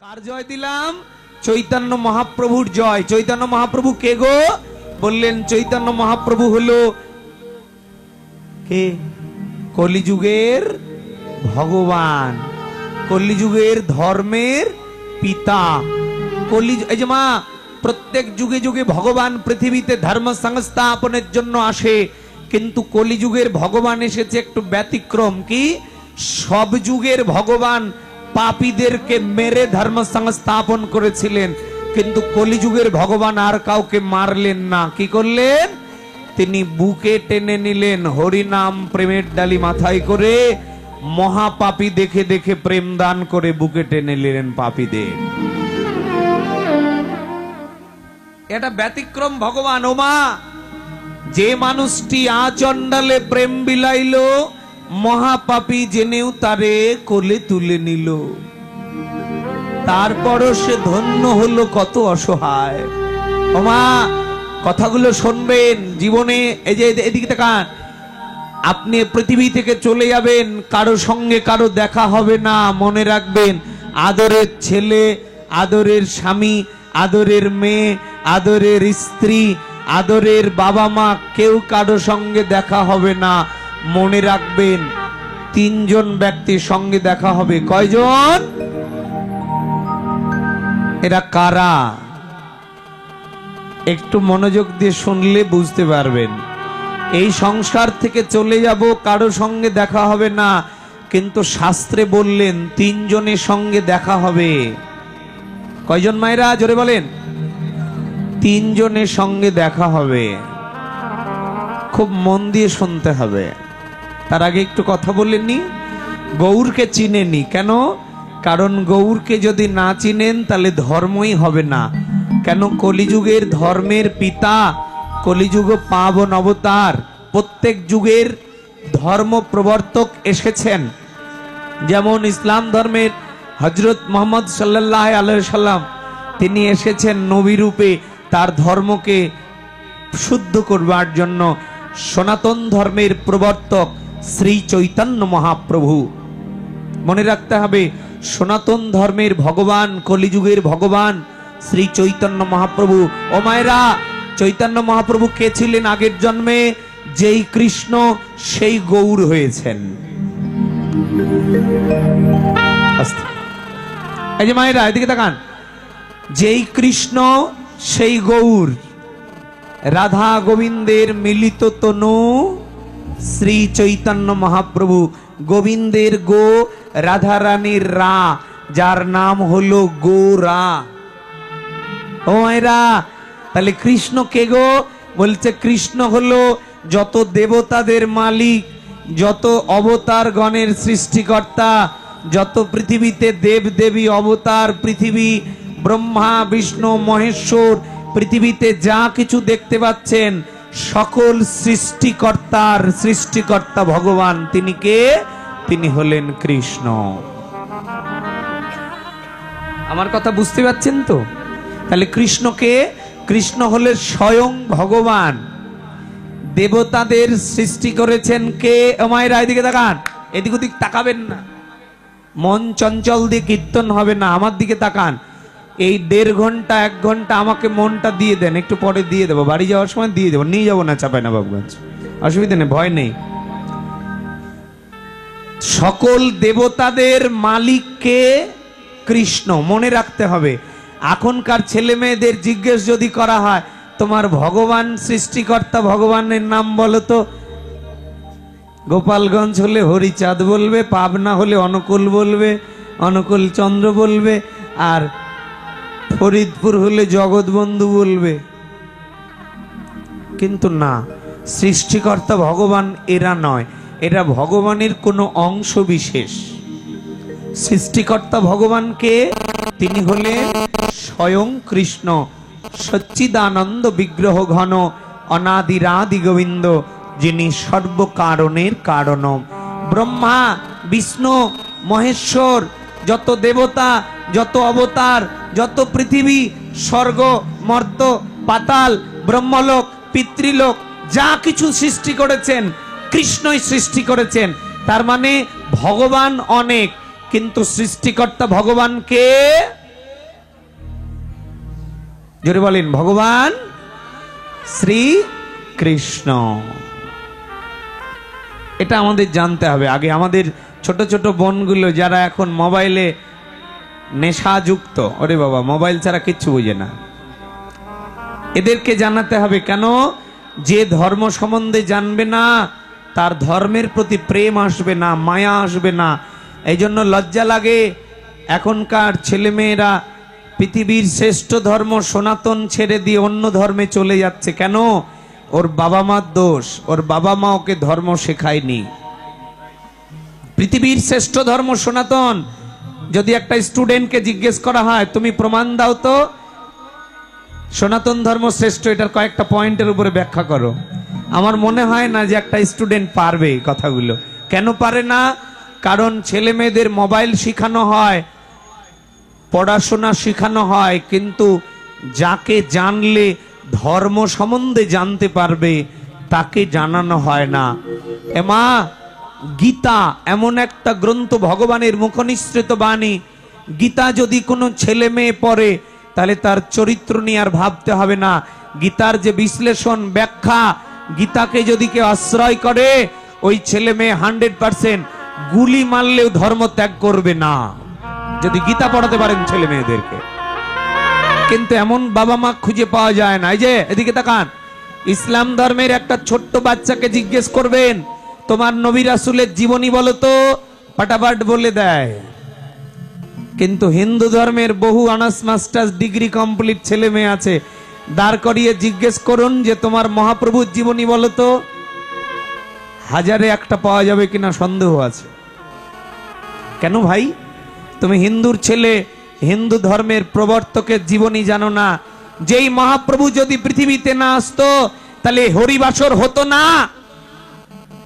কার জয় দিলাম? চৈতন্য মহাপ্রভুর জয়। চৈতন্য মহাপ্রভু কে গো? বললেন চৈতন্য মহাপ্রভু হলো কে? কলিযুগের ভগবান, কলিযুগের ধর্মের পিতা। এই যে মা, প্রত্যেক যুগে যুগে ভগবান পৃথিবীতে ধর্ম সংস্থাপনের জন্য আসে, কিন্তু কলিযুগের ভগবান এসেছে একটু ব্যতিক্রম। কি? সব যুগের ভগবান পাপীদেরকে মেরে ধর্ম সংস্থাপন করেছিলেন, কিন্তু কলিযুগের ভগবান আর কাউকে মারলেন না। কি করলেন? তিনি বুকে টেনে নিলেন, হরিনাম প্রেমের ডালি মাথায় করে মহাপাপী দেখে দেখে প্রেম দান করে বুকে টেনে নিলেন পাপীদের। এটা ব্যতিক্রম ভগবান। ওমা, যে মানুষটি আচণ্ডালে প্রেম বিলাইল, মহাপাপী জেনেও তারে কোলে তুলে নিল। তারপরও সে ধন্য হলো কত অসহায়। ওমা, কথাগুলো শুনবেন জীবনে। এই যে এদিকে তাকান, আপনি পৃথিবী থেকে চলে যাবেন, কারো সঙ্গে কারো দেখা হবে না। মনে রাখবেন, আদরের ছেলে, আদরের স্বামী, আদরের মেয়ে, আদরের স্ত্রী, আদরের বাবা মা, কেউ কারো সঙ্গে দেখা হবে না। মনে রাখবেন, তিনজন ব্যক্তির সঙ্গে দেখা হবে। কয়জন? এরা কারা? একটু মনোযোগ দিয়ে শুনলে বুঝতে পারবেন। এই সংসার থেকে চলে যাব, কারো সঙ্গে দেখা হবে না, কিন্তু শাস্ত্রে বললেন তিনজনের সঙ্গে দেখা হবে। কয়জন মায়েরা? জোরে বলেন। তিনজনের সঙ্গে দেখা হবে। খুব মন দিয়ে শুনতে হবে। তার আগে একটু কথা বলেননি, গৌরকে চিনেনি কেন? কারণ গৌরকে যদি না চিনেন তাহলে ধর্মই হবে না। কেন? কলিযুগের ধর্মের পিতা, কলিযুগ পাবন অবতার। প্রত্যেক যুগের ধর্ম প্রবর্তক এসেছেন। যেমন ইসলাম ধর্মের হযরত মুহাম্মদ সাল্লাল্লাহু আলাইহি সাল্লাম, তিনি এসেছেন নবী রূপে তার ধর্মকে শুদ্ধ করবার জন্য। সনাতন ধর্মের প্রবর্তক শ্রী চৈতন্য মহাপ্রভু। মনে রাখতে হবে, সনাতন ধর্মের ভগবান, কলিযুগের ভগবান শ্রী চৈতন্য মহাপ্রভু। ও মায়েরা, চৈতন্য মহাপ্রভু কে ছিলেন আগের জন্মে? যেই কৃষ্ণ সেই গৌর হয়েছেন। এই যে মায়েরা, এদিকে তাকান, যেই কৃষ্ণ সেই গৌর। রাধা গোবিন্দের মিলিত তনু শ্রী চৈতন্য মহাপ্রভু। গোবিন্দের গো, রাধা রানীর রা, যার নাম হলো গোরা। ও মায়েরা, তাহলে কৃষ্ণ কে গো? বলছে কৃষ্ণ হলো যত দেবতাদের মালিক, যত অবতার গণের সৃষ্টিকর্তা, যত পৃথিবীতে দেব দেবী অবতার, পৃথিবী ব্রহ্মা বিষ্ণু মহেশ্বর, পৃথিবীতে যা কিছু দেখতে পাচ্ছেন সকল সৃষ্টিকর্তার সৃষ্টিকর্তা ভগবান। তিনি কে? তিনি হলেন কৃষ্ণ। আমার কথা বুঝতে পারছেন তো? তাহলে কৃষ্ণকে, কৃষ্ণ হলেন স্বয়ং ভগবান। দেবতাদের সৃষ্টি করেছেন কে? মায়েরা এদিকে তাকান, এদিক ওদিক তাকাবেন না, মন চঞ্চল দিয়ে কীর্তন হবে না। আমার দিকে তাকান। এই 1.5 ঘন্টা 1 ঘন্টা আমাকে মনটা দিয়ে দেন, একটু পরে দিয়ে দেবো, বাড়ি যাওয়ার সময় দিয়ে দেবো, নিয়ে যাবো না চাপায় না বাবুগঞ্জ, অসুবিধা নেই, ভয় নেই। সকল দেবতাদের মালিক কে? কৃষ্ণ। মনে রাখতে হবে। এখনকার ছেলে মেয়েদের জিজ্ঞেস যদি করা হয়, তোমার ভগবান সৃষ্টিকর্তা ভগবানের নাম বলো তো, গোপালগঞ্জ হলে হরিচাঁদ বলবে, পাবনা হলে অনুকূল বলবে, অনুকূল চন্দ্র বলবে, আর ফরিদপুর হলে জগৎবন্ধু বলবে। কিন্তু না, সৃষ্টিকর্তা ভগবান এরা নয়, এরা ভগবানের কোনো অংশ বিশেষ। সৃষ্টিকর্তা ভগবানকে, তিনি হলেন স্বয়ং কৃষ্ণ, সচ্চিদানন্দ বিগ্রহ ঘন, অনাদিরাদি গোবিন্দ, যিনি সর্বকারণের কারণ। ব্রহ্মা বিষ্ণু মহেশ্বর, যত দেবতা, যত অবতার, যত পৃথিবী, স্বর্গ মর্ত পাতাল, ব্রহ্মলোক পিতৃলোক, যা কিছু সৃষ্টি করেছেন কৃষ্ণই সৃষ্টি করেছেন। তার মানে ভগবান অনেক, কিন্তু সৃষ্টিকর্তা ভগবান কে? জোরে বলেন ভগবান শ্রী কৃষ্ণ। এটা আমাদের জানতে হবে আগে। আমাদের ছোট ছোট বোনগুলো যারা এখন মোবাইলে নেশাযুক্ত, ওরে বাবা মোবাইল ছাড়া কিচ্ছু বোঝে না, এদেরকে জানাতে হবে। কেন? যে ধর্ম সম্বন্ধে জানবে না তার ধর্মের প্রতি প্রেম আসবে না, মায়া আসবে না। এই জন্য লজ্জা লাগে এখনকার ছেলেমেয়েরা পৃথিবীর শ্রেষ্ঠ ধর্ম সনাতন ছেড়ে দিয়ে অন্য ধর্মে চলে যাচ্ছে। কেন? ওর বাবা মার দোষ, ওর বাবা মা ওকে ধর্ম শেখায়নি। পৃথিবীর শ্রেষ্ঠ ধর্ম সনাতন। যদি একটা স্টুডেন্টকে জিজ্ঞেস করা হয় তুমি প্রমাণ দাও তো সনাতন ধর্ম শ্রেষ্ঠ, এটার কয়েকটা পয়েন্টের উপরে ব্যাখ্যা করো, আমার মনে হয় না যে একটা স্টুডেন্ট পারবে এই কথাগুলো। কেন পারে না? কারণ ছেলে মেয়েদের মোবাইল শেখানো হয়, পড়াশোনা শেখানো হয়, কিন্তু যাকে জানলে ধর্ম সম্বন্ধে জানতে পারবে তাকে জানানো হয় না। এমা গীতা এমন একটা গ্রন্থ, ভগবানের মুখনিসৃত বাণী। গীতা যদি কোনো ছেলে মেয়ে পড়ে তাহলে তার চরিত্র নিয়ে আর ভাবতে হবে না। গীতার যে বিশ্লেষণ ব্যাখ্যা, গীতাকে যদি কেউ আশ্রয় করে ওই ছেলে মেয়ে 100% গুলি মারলেও ধর্ম ত্যাগ করবে না, যদি গীতা পড়াতে পারেন ছেলে মেয়েদেরকে। কিন্তু এমন বাবা মা খুঁজে পাওয়া যায় না। এই যে এদিকে তাকান, ইসলাম ধর্মের একটা ছোট্ট বাচ্চাকে জিজ্ঞেস করবেন তোমার নবী রাসূলের জীবনী বলো তো, পাটাপাট বলে দেয়। কিন্তু হিন্দু ধর্মের বহু অনার্স মাস্টার্স ডিগ্রি কমপ্লিট ছেলে মেয়ে আছে, দাঁড় করিয়ে জিজ্ঞেস করুন যে তোমার মহাপ্রভুর জীবনী বলো তো, হাজারে একটা পাওয়া যাবে কিনা সন্দেহ আছে। কেন ভাই? তুমি হিন্দুর ছেলে, হিন্দু ধর্মের প্রবর্তকের জীবনী জানো না। যেই মহাপ্রভু যদি পৃথিবীতে না আসতো তাহলে হরিবাসর হতো না।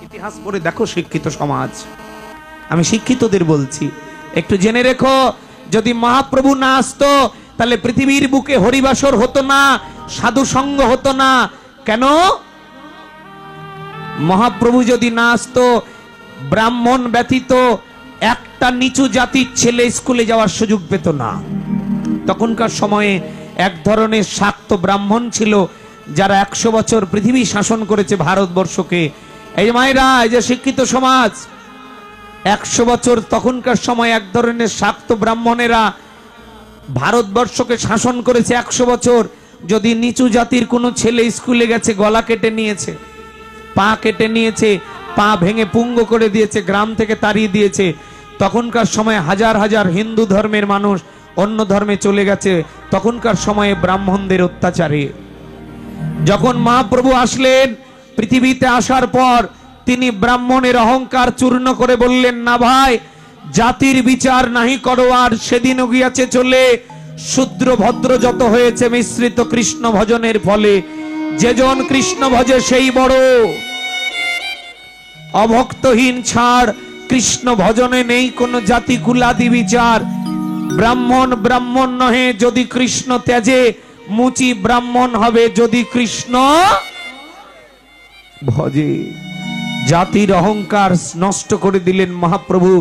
ইতিহাস পড়ে দেখো শিক্ষিত সমাজ, আমি শিক্ষিতদের বলছি, একটু জেনে রেখো, যদি মহাপ্রভু না আসতো তাহলে পৃথিবীর বুকে হরিবাসর হতো না, সাধু সঙ্গ হতো না। কেন? মহাপ্রভু যদি না আসতো ব্রাহ্মণ ব্যতীত একটা নিচু জাতির ছেলে স্কুলে যাওয়ার সুযোগ পেত না। তখনকার সময়ে এক ধরনের শাক্ত ব্রাহ্মণ ছিল যারা 100 বছর পৃথিবী শাসন করেছে ভারতবর্ষকে। এই মায়েরা, এই যে শিক্ষিত সমাজ, 100 বছর তখনকার সময় এক ধরনের শাক্ত ব্রাহ্মণেরা ভারতবর্ষকে শাসন করেছে 100 বছর। যদি নিচু জাতির কোনো ছেলে স্কুলে গেছে, গলা কেটে নিয়েছে, পা কেটে নিয়েছে, পা ভেঙে পুঙ্গ করে দিয়েছে, গ্রাম থেকে তাড়িয়ে দিয়েছে। তখনকার সময় হাজার হাজার হিন্দু ধর্মের মানুষ অন্য ধর্মে চলে গেছে তখনকার সময়ে ব্রাহ্মণদের অত্যাচারে। যখন মহাপ্রভু আসলেন পৃথিবীতে, আসার পর তিনি ব্রাহ্মণের অহংকার চূর্ণ করে বললেন, না ভাই, জাতির বিচার নাহি করো আর, সেদিনও গিয়াছে চলে, শূদ্র ভদ্র যত হয়েছে মিশ্রিত কৃষ্ণ ভজনের ফলে, যেজন কৃষ্ণ ভজে সেই বড়, অভক্তহীন ছাড়, কৃষ্ণ ভজনে নেই কোন জাতি কুলাদি বিচার, ব্রাহ্মণ ব্রাহ্মণ নহে যদি কৃষ্ণ ত্যাজে, মুচি ব্রাহ্মণ হবে যদি কৃষ্ণ ভজে। জাতির অহংকার নষ্ট করে দিলেন মহাপ্রভু,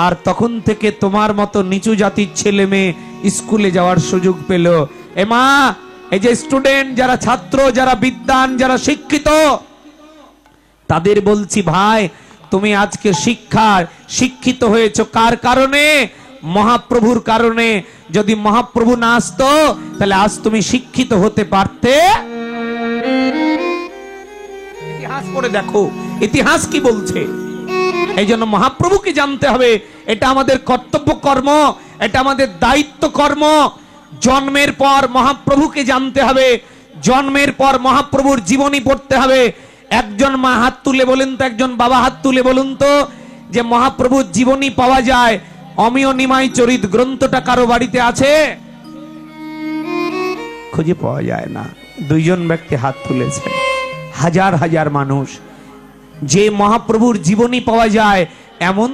আর তখন থেকে তোমার মতো নিচু জাতির ছেলে মেয়ে স্কুলে যাওয়ার সুযোগ পেল। এমা, এই যে স্টুডেন্ট, যারা ছাত্র, যারা বিদ্বান, যারা শিক্ষিত, তাদের বলছি ভাই, তুমি আজকে শিক্ষিত হয়েছো কার কারণে? মহাপ্রভুর কারণে। যদি মহাপ্রভু না আসতো তাহলে আজ তুমি শিক্ষিত হতে পারতে। ইতিহাস পড়ে দেখো ইতিহাস কি বলছে। এই জন্য মহাপ্রভুকে জানতে হবে, এটা আমাদের কর্তব্য কর্ম, এটা আমাদের দায়িত্ব কর্ম। জন্মের পর মহাপ্রভুকে জানতে হবে, জন্মের পর মহাপ্রভুর জীবনী পড়তে হবে। একজন মা হাত তুলে বলেন তো, একজন বাবা হাত তুলে বলুন তো, যে মহাপ্রভুর জীবনী পাওয়া যায় অমিয় নিমাই চরিত গ্রন্থটা কারো বাড়িতে আছে? খুঁজে পাওয়া যায় না। 2 জন ব্যক্তি হাত তুলেছেন, হাজার হাজার মানুষ। যে মহাপ্রভুর জীবনী পাওয়া যায় এমন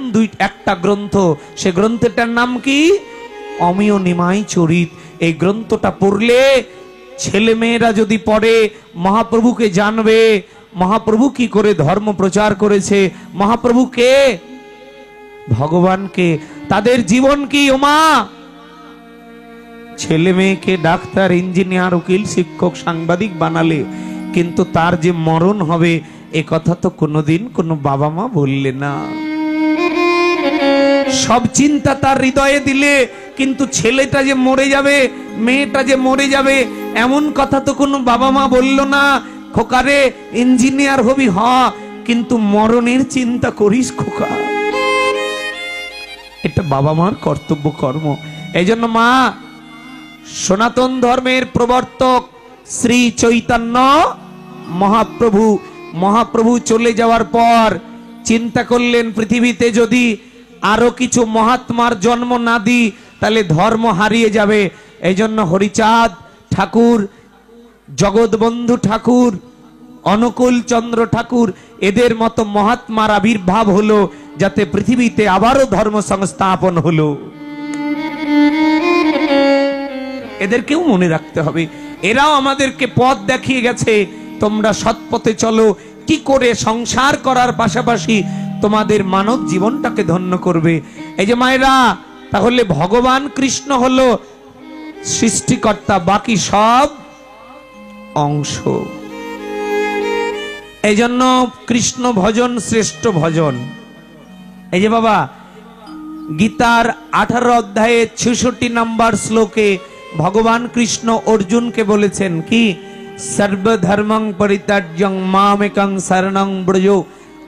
একটা গ্রন্থ, সে গ্রন্থটার নাম কি? অমিয় নিমাই চরিত। এই গ্রন্থটা পড়লে ছেলে মেয়েরা যদি পড়ে মহাপ্রভুকে জানবে, মহাপ্রভু কি করে ধর্ম প্রচার করেছে, মহাপ্রভুকে, ভগবানকে, তাদের জীবন কি। ওমা, ছেলে মেয়েকে ডাক্তার, ইঞ্জিনিয়ার, উকিল, শিক্ষক, সাংবাদিক বানালে, কিন্তু তার যে মরণ হবে এ কথা তো কোনোদিন কোনো বাবা মা বললে না। সব চিন্তা তার হৃদয়ে দিলে, কিন্তু ছেলেটা যে মরে যাবে, মেয়েটা যে মরে যাবে, এমন কথা তো কোনো বাবা মা বলল না। খোকারে ইঞ্জিনিয়ার হবি হ, কিন্তু মরণের চিন্তা করিস খোকা। এটা বাবা মার কর্তব্য কর্ম। এই জন্য মা, সনাতন ধর্মের প্রবর্তক শ্রী চৈতন্য মহাপ্রভু চলে যাওয়ার পর চিন্তা করলেন, পৃথিবীতে যদি আরো কিছু মহাত্মার জন্ম না দিই তাহলে ধর্ম হারিয়ে যাবে। এই জন্য হরিচাঁদ ঠাকুর, জগৎবন্ধু ঠাকুর, অনুকূল চন্দ্র ঠাকুর, এদের মতো মহাত্মার আবির্ভাব হলো, যাতে পৃথিবীতে আবারও ধর্ম সংস্থাপন হলো। এদেরকেও মনে রাখতে হবে, এরাও আমাদেরকে পথ দেখিয়ে গেছে। তোমরা সৎপথে চলো, কি করে সংসার করার পাশাপাশি তোমাদের মানব জীবনটাকে ধন্য করবে। এই যে মায়েরা, তাহলে ভগবান কৃষ্ণ হলো সৃষ্টিকর্তা, বাকি সব অংশ। এই জন্য কৃষ্ণ ভজন শ্রেষ্ঠ ভজন। এই যে বাবা, গীতার 18 অধ্যায়ে 66 নম্বর শ্লোকে ভগবান কৃষ্ণ অর্জুনকে বলেছেন কি, সর্বধর্মং পরিত্যাজ্যং মামেকং শরণং ব্রজ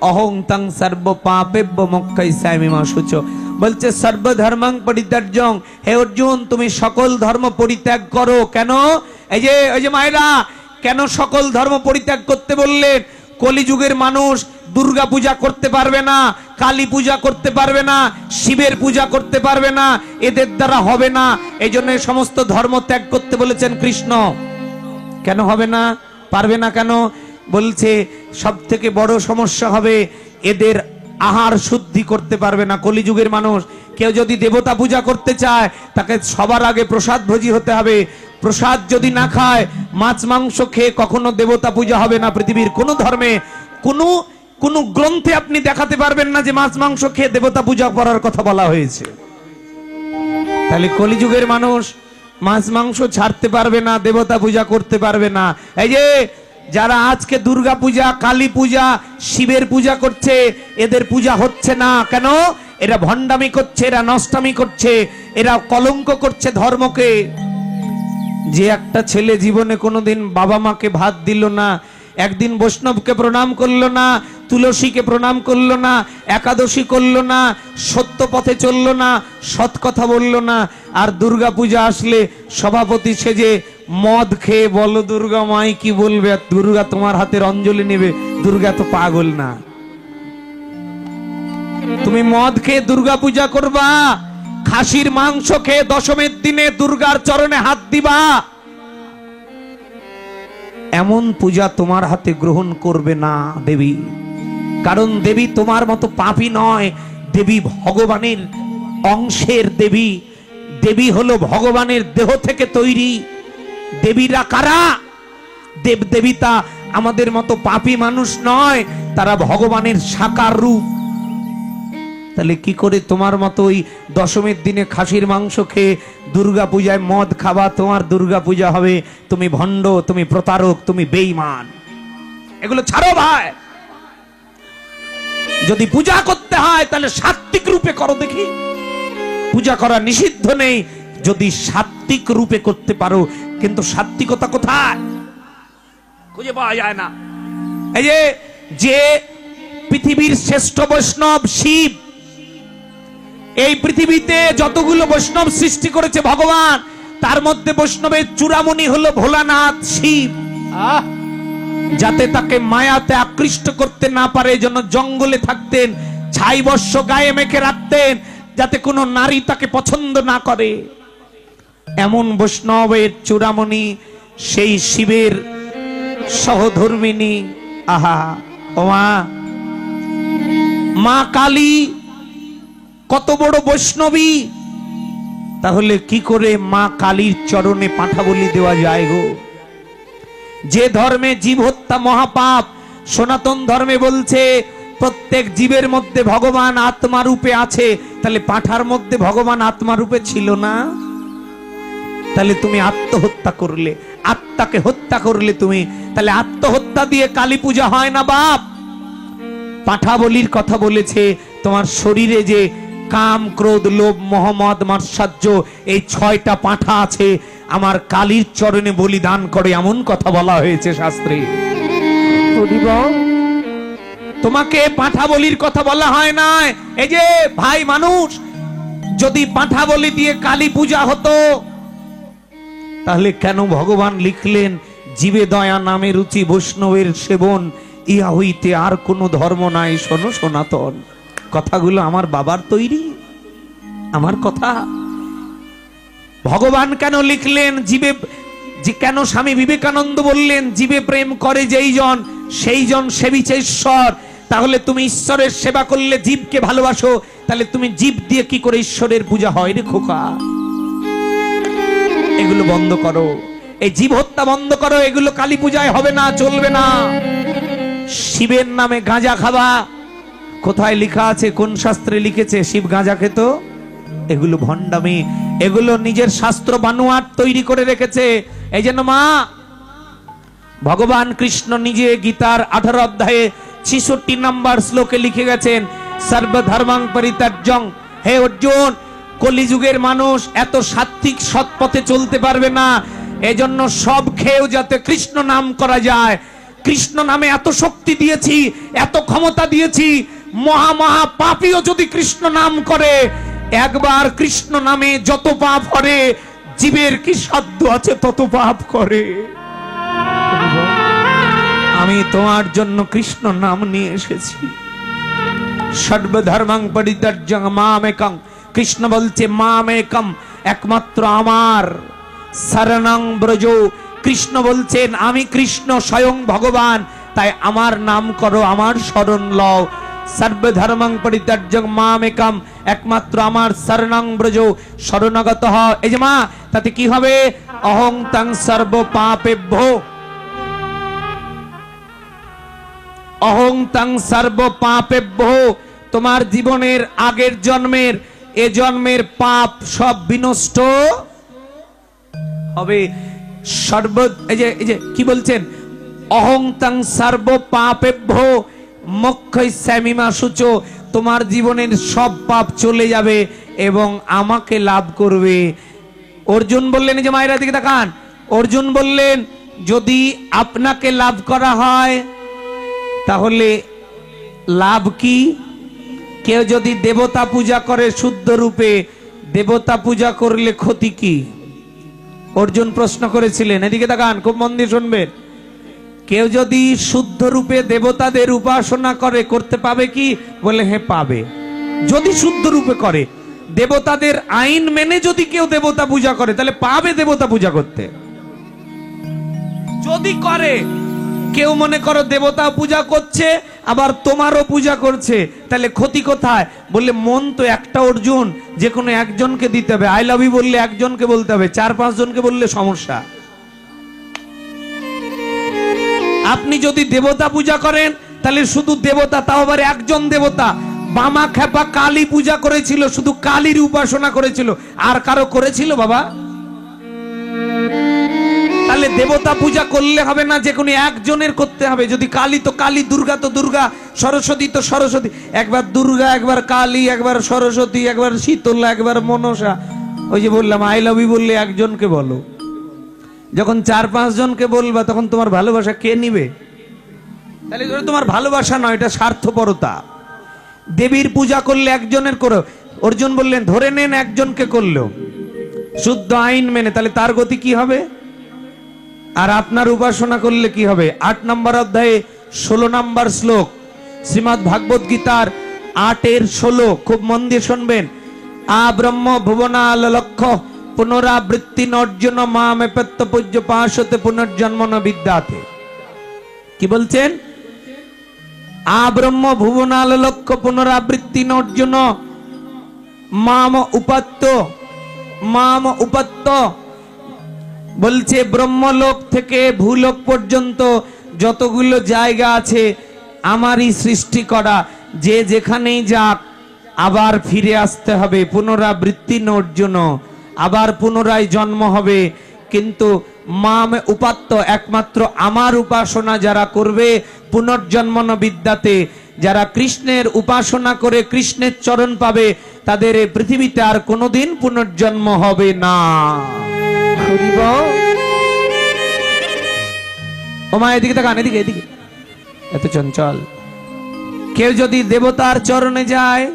অহং তং সর্ব পাপেভ্য মোক্ষয়িষ্যামি মা শুচো। বলছে সর্বধর্মং পরিত্যাজ্যং, হে অর্জুন তুমি সকল ধর্ম পরিত্যাগ করো। কেন? এই যে মায়েরা, কেন সকল ধর্ম পরিত্যাগ করতে বললেন? কলিযুগের মানুষ দুর্গা পূজা করতে পারবে না, কালী পূজা করতে পারবে না, শিবের পূজা করতে পারবে না, এদের দ্বারা হবে না। এই জন্য সমস্ত ধর্ম ত্যাগ করতে বলেছেন কৃষ্ণ। কেন হবে না, পারবে না কেন? বলছে সব থেকে বড় সমস্যা হবে, এদের আহার শুদ্ধি করতে পারবে না। কলিযুগের মানুষ, কেউ যদি দেবতা পূজা করতে চায় তাকে সবার আগে প্রসাদ ভোজি হতে হবে। প্রসাদ যদি না খায়, মাছ মাংস খেয়ে কখনো দেবতা পূজা হবে না। পৃথিবীর কোন ধর্মে, কোন গ্রন্থে আপনি দেখাতে পারবেন না যে মাছ মাংস খেয়ে দেবতা পূজা করার কথা বলা হয়েছে। তাহলে কলিযুগের মানুষ মাছ মাংস ছাড়তে পারবে না, দেবতা পূজা করতে পারবে না। এই যে যারা আজকে দুর্গা পূজা, কালী পূজা, শিবের পূজা করছে, এদের পূজা হচ্ছে না কেন? এরা ভণ্ডামি করছে, এরা নষ্টামি করছে, এরা কলঙ্ক করছে ধর্মকে। যে একটা ছেলে জীবনে কোনোদিন বাবা মাকে ভাত দিল না, একদিন বৈষ্ণবকে প্রণাম করলো না, তুলসীকে প্রণাম করলো না, একাদশী করলো না, সত্য পথে চললো না, সৎ কথা বললো না, আর দুর্গা পূজা আসলে সভাপতি সেজে মদ খেয়ে বলো দুর্গা মাই কি বলবে, দুর্গা তোমার হাতের অঞ্জলি নেবে। দুর্গা তো পাগল না? তুমি মদ খেয়ে দুর্গা পূজা করবা, খাসির মাংস খেয়ে দশমীর দিনে দুর্গার চরণে হাত দিবা, এমন পূজা তোমার হাতে গ্রহণ করবে না দেবী। কারণ দেবী তোমার মতো পাপী নয়, দেবী ভগবানের অংশের দেবী। দেবী হলো ভগবানের দেহ থেকে তৈরি। দেবীরা কারা? দেব দেবীতা আমাদের মতো পাপী মানুষ নয়, তারা ভগবানের সাকার রূপ। তাহলে কি করে তোমার মতো ওই দশমীর দিনে খাসির মাংস খেয়ে দুর্গা পূজায় মদ খাবা, তোমার দুর্গা পূজা হবে? তুমি ভণ্ড, তুমি প্রতারক, তুমি বেঈমান। এগুলো ছাড়ো ভাই। যদি পূজা করতে হয় তাহলে সাত্বিক রূপে করো দেখি। পূজা করা নিষিদ্ধ নেই যদি সাত্বিক রূপে করতে পারো, কিন্তু সাত্বিকতা কোথায়? খুঁজে পাওয়া যায় না। এই যে পৃথিবীর শ্রেষ্ঠ বৈষ্ণব শিব, এই পৃথিবীতে যতগুলো বৈষ্ণব সৃষ্টি করেছে ভগবান, তার মধ্যে বৈষ্ণবের চূড়ামণি হলো ভোলানাথ শিব। যাতে তাকে মায়াতে আকৃষ্ট করতে না পারে, জন্য জঙ্গলে থাকতেন, ছাই বর্ষ গায়ে মেখে রাখতেন, যাতে কোনো নারী তাকে পছন্দ না করে। এমন বৈষ্ণবের চূড়ামণি সেই শিবের সহধর্মিনী। আহা, ও মা কালী কত বড় বৈষ্ণবী! তাহলে কি করে মা কালীর চরণে পাঁঠা বলি দেওয়া যায় গো? যে ধর্মে জীব হত্যা মহাপাপ, সনাতন ধর্মে বলছে প্রত্যেক জীবের মধ্যে ভগবান আত্মা রূপে আছে, তাহলে পাঁঠার মধ্যে ভগবান আত্মা রূপে ছিল না? তাহলে তুমি আত্মহত্যা করলে, আত্মাকে হত্যা করলে তুমি, তাহলে আত্মহত্যা দিয়ে কালী পূজা হয় না বাপ। পাঠা বলির কথা বলেছে, তোমার শরীরে যে কাম, ক্রোধ, লোভ, মোহ, মদ, মাৎসর্য, এই 6টা পাঠা আছে, আমার কালীর চরণে বলিদান করে, এমন কথা বলা হয়েছে শাস্ত্রে। তোমাকে পাঠা বলির কথা বলা হয় না। এই যে ভাই মানুষ, যদি পাঠা বলি দিয়ে কালী পূজা হতো, তাহলে কেন ভগবান লিখলেন জীবে দয়া নামে রুচি বৈষ্ণবের সেবন, ইহা হইতে আর কোনো ধর্ম নাই শোনো সনাতন। কথাগুলো আমার বাবার তৈরি, আমার কথা। ভগবান কেন লিখলেন জীবে, যে কেন স্বামী বিবেকানন্দ বললেন জীবে প্রেম করে যেই জন সেই জন সেবিছে ঈশ্বর। তাহলে তুমি ঈশ্বরের সেবা করলে, জীবকে ভালোবাসো, তাহলে তুমি জীব দিয়ে কি করে ঈশ্বরের পূজা হয় রে খোকা? এগুলো বন্ধ করো, এই জীব হত্যা বন্ধ করো, এগুলো কালী পূজায় হবে না, চলবে না। শিবের নামে গাঁজা খাওয়া, কোথায় লেখা আছে, কোন শাস্ত্রে লিখেছে শিব গাঁজা খেত? এগুলো ভণ্ডামি, এগুলো নিজের শাস্ত্র বানোয়াট তৈরি করে রেখেছে। এই জন্য মা ভগবান কৃষ্ণ নিজে গীতার 18 অধ্যায়ে 66 নম্বর শ্লোকে লিখে গেছেন, সর্বধর্মাং পরিত্যাজ্যং। হে অর্জুন, কলিযুগের মানুষ এত সাত্বিক সৎ পথে চলতে পারবে না, এজন্য সব খেয়েও যাতে কৃষ্ণ নাম করা যায়। কৃষ্ণ নামে এত শক্তি দিয়েছি, এত ক্ষমতা দিয়েছি, মহা মহা পাপীও যদি কৃষ্ণ নাম করে, একবার কৃষ্ণ নামে যত পাপ করে, জীবের কি সাধ্য আছে তত পাপ করে। আমি তোমার জন্য কৃষ্ণ নাম নিয়ে এসেছি। সর্বধর্মাং পরিত্যাজ্যং মামেকং, কৃষ্ণ বলছে মামেকম, একমাত্র আমার, শরণং ব্রজ। কৃষ্ণ বলছেন আমি কৃষ্ণ স্বয়ং ভগবান, তাই আমার নাম করো, আমার শরণ লও। সর্বধর্মাং পরিত্যাজ্যং মামেকম, একমাত্র আমার, শরণং ব্রজ, শরণাগত হও। এই যে মা, তাতে কি হবে? অহং তং সর্ব পাপেভ্যো, অহং তং সর্ব পাপেভ্যো, তোমার জীবনের আগের জন্মের, এ জন্মের পাপ সব বিনষ্ট হবে। সর্ব, এই যে কি বলছেন, অহং তং সর্ব পাপেভ্যো মোক্ষয়িষ্যামি মা শুচো, তোমার জীবনের সব পাপ চলে যাবে এবং আমাকে লাভ করবে। অর্জুন বললেন, যে মায়েরা দিকে তাকান, অর্জুন বললেন যদি আপনাকে লাভ করা হয় তাহলে লাভ কি? কেউ যদি দেবতা পূজা করে শুদ্ধ রূপে, দেবতা পূজা করলে ক্ষতি কি? অর্জুন প্রশ্ন করেছিলেন, এদিকে তাকান, খুব মন দিয়ে শুনবেন। কেউ যদি শুদ্ধ রূপে দেবতাদের উপাসনা করে, করতে পাবে কি? বলে হ্যাঁ পাবে, যদি শুদ্ধ রূপে করে। দেবতাদের আইন মেনে যদি কেউ দেবতা পূজা করে, তাহলে পাবে দেবতা পূজা করতে। যদি করে কেউ, মনে করো দেবতা পূজা করছে আবার তোমারও পূজা করছে, তাহলে ক্ষতি কোথায়? বললে মন তো একটা অর্জুন, যে কোনো একজনকে দিতে হবে। আই লাভ ইউ বললে একজনকে বলতে হবে, 4-5 জনকে বললে সমস্যা। আপনি যদি দেবতা পূজা করেন, তাহলে শুধু দেবতা, তাও আবার একজন দেবতা। বামা খেপা কালী পূজা করেছিল, শুধু কালীর উপাসনা করেছিল, আর কারো করেছিল বাবা? তাহলে দেবতা পূজা করলে হবে না, যে কোনো একজনের করতে হবে। যদি কালী তো কালী, দুর্গা তো দুর্গা, সরস্বতী তো সরস্বতী। একবার দুর্গা, একবার কালী, একবার সরস্বতী, একবার শীতলা, একবার মনসা। ওই যে বললাম আই লাভ ইউ বললে একজনকে বলো, যখন 4-5 জনকে বলবা তখন তোমার ভালোবাসা কে নিবে? তাহলে তোমার ভালোবাসা নয়, এটা স্বার্থপরতা। দেবীর পূজা করলে একজনের করো। অর্জুন বললেন ধরে নেন একজনকে করলো শুদ্ধ আইন মেনে, তাহলে তার গতি কি হবে? আর আপনার উপাসনা করলে কি হবে? 8 নম্বর অধ্যায়ে 16 নম্বর শ্লোক, শ্রীমদ্ ভাগবত গীতার 8-16, খুব মন দিয়ে শুনবেন। আ ব্রহ্ম ভুবনাল লক্ষ্য পুনরাবৃত্তি অর্জুন মামেপত্য পূজ্য পাশতে পুনর্জন্ম ন বিদ্যাতে। কি বলছেন? আ ব্রহ্ম ভুবনাল লক্ষ্য পুনরাবৃত্তি অর্জুন মাম উপাত্ত, মাম উপাত্ত বলছে ব্রহ্মলোক থেকে ভূলোক পর্যন্ত যতগুলো জায়গা আছে আমারই সৃষ্টি করা, যে যেখানেই যাক আবার ফিরে আসতে হবে। পুনরাবৃত্তি অর্জুন, আবার পুনরায় জন্ম হবে। কিন্তু মাম উপাত্ত, একমাত্র আমার উপাসনা যারা করবে পুনর্জন্মন বিদ্যাতে, যারা কৃষ্ণের উপাসনা করে কৃষ্ণের চরণ পাবে, তাদের এই পৃথিবীতে আর কোনোদিন পুনর্জন্ম হবে না। ও মা এদিকে তাকান, এদিকে এদিকে, এত চঞ্চল। কেউ যদি দেবতার চরণে যায়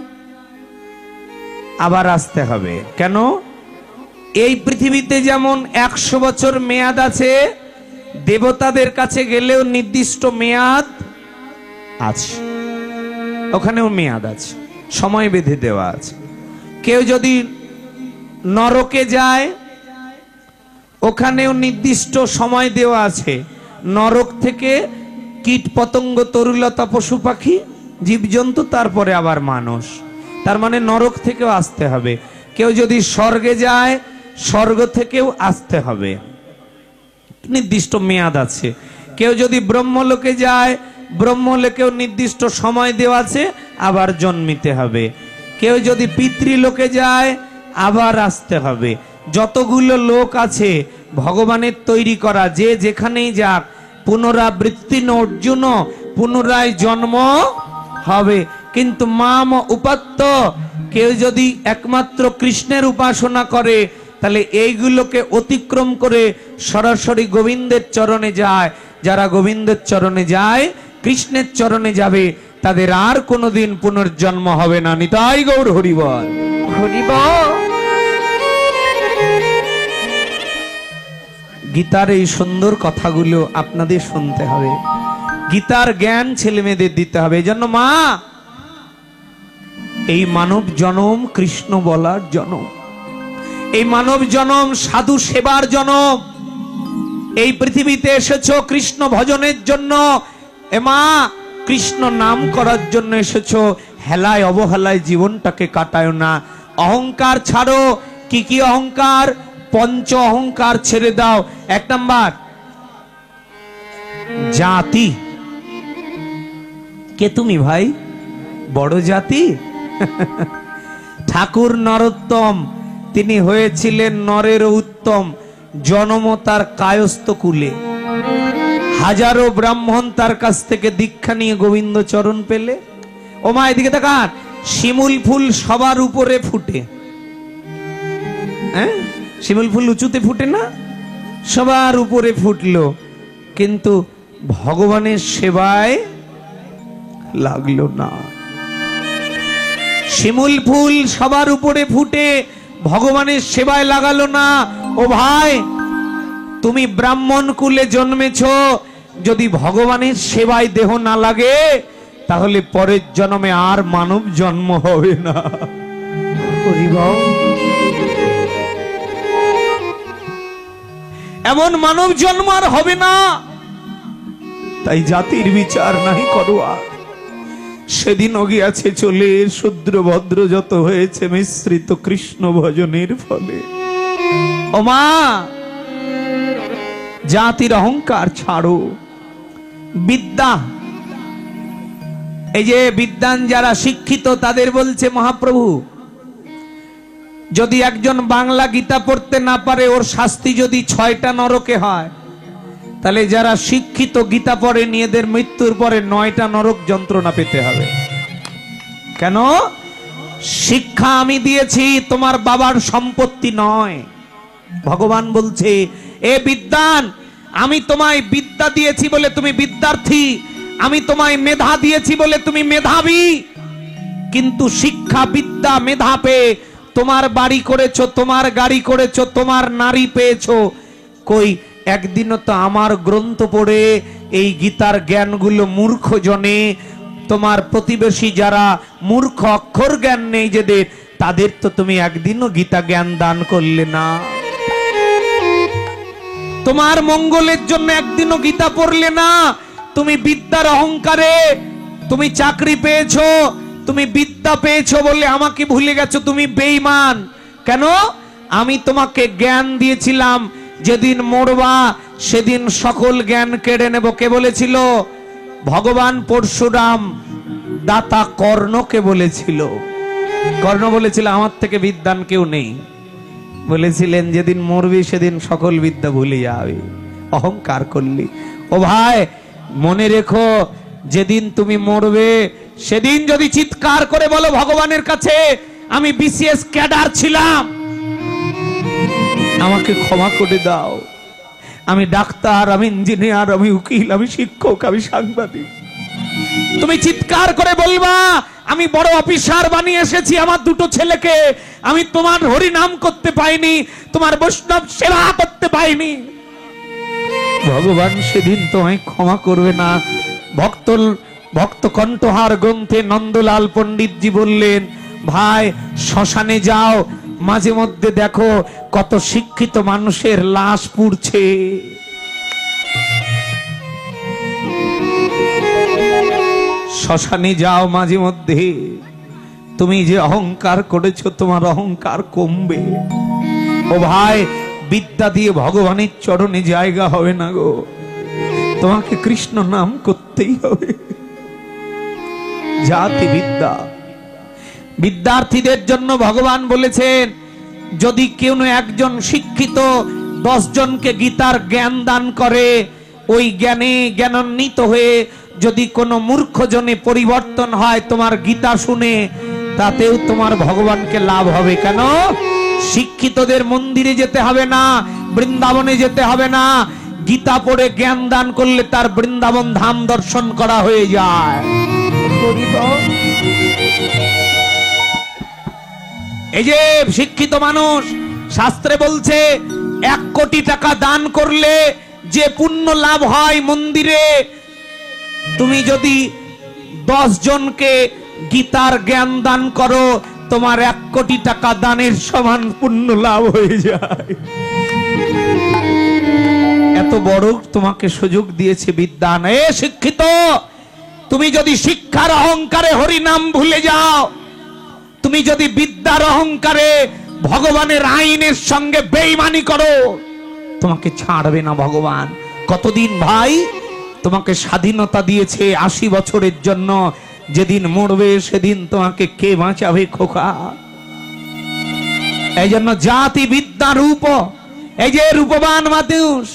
আবার আসতে হবে। কেন? এই পৃথিবীতে যেমন 100 বছর মেয়াদ আছে, দেবতাদের কাছে গেলেও নির্দিষ্ট মেয়াদ আছে, ওখানেও মেয়াদ আছে, সময় বেঁধে দেওয়া আছে। কেউ যদি নরকে যায় ওখানেও নির্দিষ্ট সময় দেওয়া আছে। নরক থেকে কীট পতঙ্গ, তরুলতা, পশু পাখি, জীবজন্তু, তারপরে আবার মানুষ। তার মানে নরক থেকেও আসতে হবে। কেউ যদি স্বর্গে যায় স্বর্গ থেকেও আসতে হবে, নির্দিষ্ট মেয়াদ আছে। কেউ যদি ব্রহ্মলোকে যায় ব্রহ্মলোকেও নির্দিষ্ট সময় দেওয়া আছে, আবার জন্মিতে হবে। কেউ যদি পিতৃলোকে যায় আবার আসতে হবে। যতগুলো লোক আছে ভগবানের তৈরি করা, যে যেখানেই যাক পুনরাবৃত্তি ন অর্জুন, পুনরায় জন্ম হবে। কিন্তু মাম উপাত্ত, কেউ যদি একমাত্র কৃষ্ণের উপাসনা করে তাহলে এইগুলোকে অতিক্রম করে সরাসরি গোবিন্দের চরণে যায়। যারা গোবিন্দের চরণে যায়, কৃষ্ণের চরণে যাবে, তাদের আর কোনোদিন পুনর্জন্ম হবে না। নিতাই গৌর হরিবল। হরিবল। গীতার এই সুন্দর কথাগুলো আপনাদের শুনতে হবে, গীতার জ্ঞান ছেলে মেয়েদের দিতে হবে। এই জন্য মা, এই মানব জনম কৃষ্ণ বলার জনম, এই মানব জনম সাধু সেবার জনম। এই পৃথিবীতে এসেছো কৃষ্ণ ভজনের জন্য। এ মা, কৃষ্ণ নাম করার জন্য এসেছো। হেলায় অবহেলায় জীবনটাকে কাটায় না। অহংকার ছাড়ো। কি কি অহংকার? পঞ্চ অহংকার ছেড়ে দাও। 1 নাম্বার জাতি। কে তুমি ভাই? বড় জাতি? ঠাকুর নরোত্তম, তিনি হয়েছিলেন নরের উত্তম, জন্ম তার কায়স্থ কুলে। হাজারো ব্রাহ্মণ তার কাছ থেকে দীক্ষা নিয়ে গোবিন্দ চরণ পেলে। ও মা এদিকে তাকান, শিমুল ফুল সবার উপরে ফুটে, হ্যাঁ? শিমুল ফুল উঁচুতে ফুটে না, সবার উপরে ফুটলো, কিন্তু ভগবানের সেবায় লাগলো না। শিমুল ফুল সবার উপরে ফুটে, ভগবানের সেবায় লাগালো না। ও ভাই, তুমি ব্রাহ্মণ কুলে জন্মেছো, যদি ভগবানের সেবায় দেহ না লাগে তাহলে পরের জন্মে আর মানব জন্ম হবে না। এমন মানব জন্ম আর হবে না। তাই জাতির বিচার নাই করো আর। সেদিনও গিয়াছে চলে, শূদ্র ভদ্র যত হয়েছে মিশ্রিত কৃষ্ণ ভজনের ফলে। ও মা, জাতির অহংকার ছাড়ো। বিদ্যা, এই যে বিদ্বান যারা শিক্ষিত তাদের বলছে মহাপ্রভু, যদি একজন বাংলা গীতা পড়তে না পারে ওর শাস্তি যদি 6টা নরকে হয়, তাহলে যারা শিক্ষিত গীতা পড়ে এদের মৃত্যুর পরে 9টা নরক যন্ত্রণা পেতে হবে। কেন? শিক্ষা আমি দিয়েছি, তোমার বাবার সম্পত্তি নয়। ভগবান বলছে, এ বিদ্বান, আমি তোমায় বিদ্যা দিয়েছি বলে তুমি বিদ্যার্থী, আমি তোমায় মেধা দিয়েছি বলে তুমি মেধাবী। কিন্তু শিক্ষা বিদ্যা মেধা পেয়ে তোমার বাড়ি করেছো, তোমার গাড়ি করেছো, তোমার নারী পেয়েছো, কই একদিনও তো আমার গ্রন্থ পড়ে এই গীতার জ্ঞানগুলো মূর্খ জনে, তোমার প্রতিবেশী যারা মূর্খ অক্ষর জ্ঞান নেই যাদের, তাদের তো তুমি একদিনও গীতা জ্ঞান দান করলে না। তোমার মঙ্গলের জন্য একদিনও গীতা পড়লে না। তুমি বিদ্যার অহংকারে তুমি চাকরি পেয়েছো, তুমি বিদ্যা পেয়েছো বলে আমাকে ভুলে গেছো, তুমি বেঈমান। কেন? আমি তোমাকে জ্ঞান দিয়েছিলাম, যেদিন মরবা সেদিন সকল জ্ঞান কেড়ে নেব। কে বলেছিল? ভগবান পরশুরাম দাতা কর্ণকে বলেছিল। কর্ণ বলেছিল আমার থেকে বিদ্বান কেউ নেই। বলেছিলেন যেদিন মরবি সেদিন সকল বিদ্যা ভুলে যাবে, অহংকার করলি। ও ভাই মনে রেখো, যেদিন তুমি মরবে সেদিন যদি চিৎকার করে বলো ভগবানের কাছে আমি বিসিএস ক্যাডার ছিলাম, আমাকে ক্ষমা করে দাও, আমি ডাক্তার, আমি ইঞ্জিনিয়ার, আমি উকিল, আমি শিক্ষক, আমি সাংবাদিক, তুমি চিৎকার করে বলবা আমি বড় অফিসার বানিয়ে এসেছি আমার দুটো ছেলেকে, আমি তোমার হরি নাম করতে পাইনি, তোমার বৈষ্ণব সেবা করতে পাইনি, ভগবান সেদিন তোমায় ক্ষমা করবে না। ভক্ত কণ্ঠহার গ্রন্থে নন্দলাল পণ্ডিতজি বললেন, ভাই শ্মশানে যাও, মাঝে মধ্যে দেখো কত শিক্ষিত মানুষের লাশ পুড়ছে, শ্মশানে যাও মাঝে মধ্যে, তুমি যে অহংকার করেছো তোমার অহংকার কমবে। ও ভাই বিদ্যা দিয়ে ভগবানের চরণে জায়গা হবে না গো, তোমাকে কৃষ্ণ নাম করতেই হবে। জাতি বিদ্যা, বিদ্যার্থীদের জন্য ভগবান বলেছেন যদি কেউ একজন শিক্ষিত 10 জনকে গীতার জ্ঞান দান করে, ওই জ্ঞানে জ্ঞানান্বিত হয়ে যদি কোনো মূর্খ জনে পরিবর্তন হয় তোমার গীতা শুনে, তাতেও তোমার ভগবানকে লাভ হবে। কেন? শিক্ষিতদের মন্দিরে যেতে হবে না, বৃন্দাবনে যেতে হবে না, গীতা পড়ে জ্ঞান দান করলে তার বৃন্দাবন ধাম দর্শন করা হয়ে যায়। এই যে শিক্ষিত মানুষ, শাস্ত্রে বলছে 1 কোটি টাকা দান করলে যে পুণ্য লাভ হয় মন্দিরে, তুমি যদি 10 জনকে গীতার জ্ঞান দান করো তোমার 1 কোটি টাকা দানের সমান পুণ্য লাভ হয়ে যায়। এত বড় তোমাকে সুযোগ দিয়েছে বিদ্যান। এ শিক্ষিত, তুমি যদি শিক্ষার অহংকারে হরি নাম ভুলে যাও, তুমি যদি বিদ্যার অহংকারে ভগবানের আইনের সঙ্গে বেঈমানি করো, তোমাকে ছাড়বে না ভগবান। কতদিন ভাই তোমাকে স্বাধীনতা দিয়েছে 80 বছরের জন্য, যেদিন মরবে সেদিন তোমাকে কে বাঁচাবে খোকা? এই জন্য জাতি বিদ্যা রূপ, এই যে রূপবান মানুষ।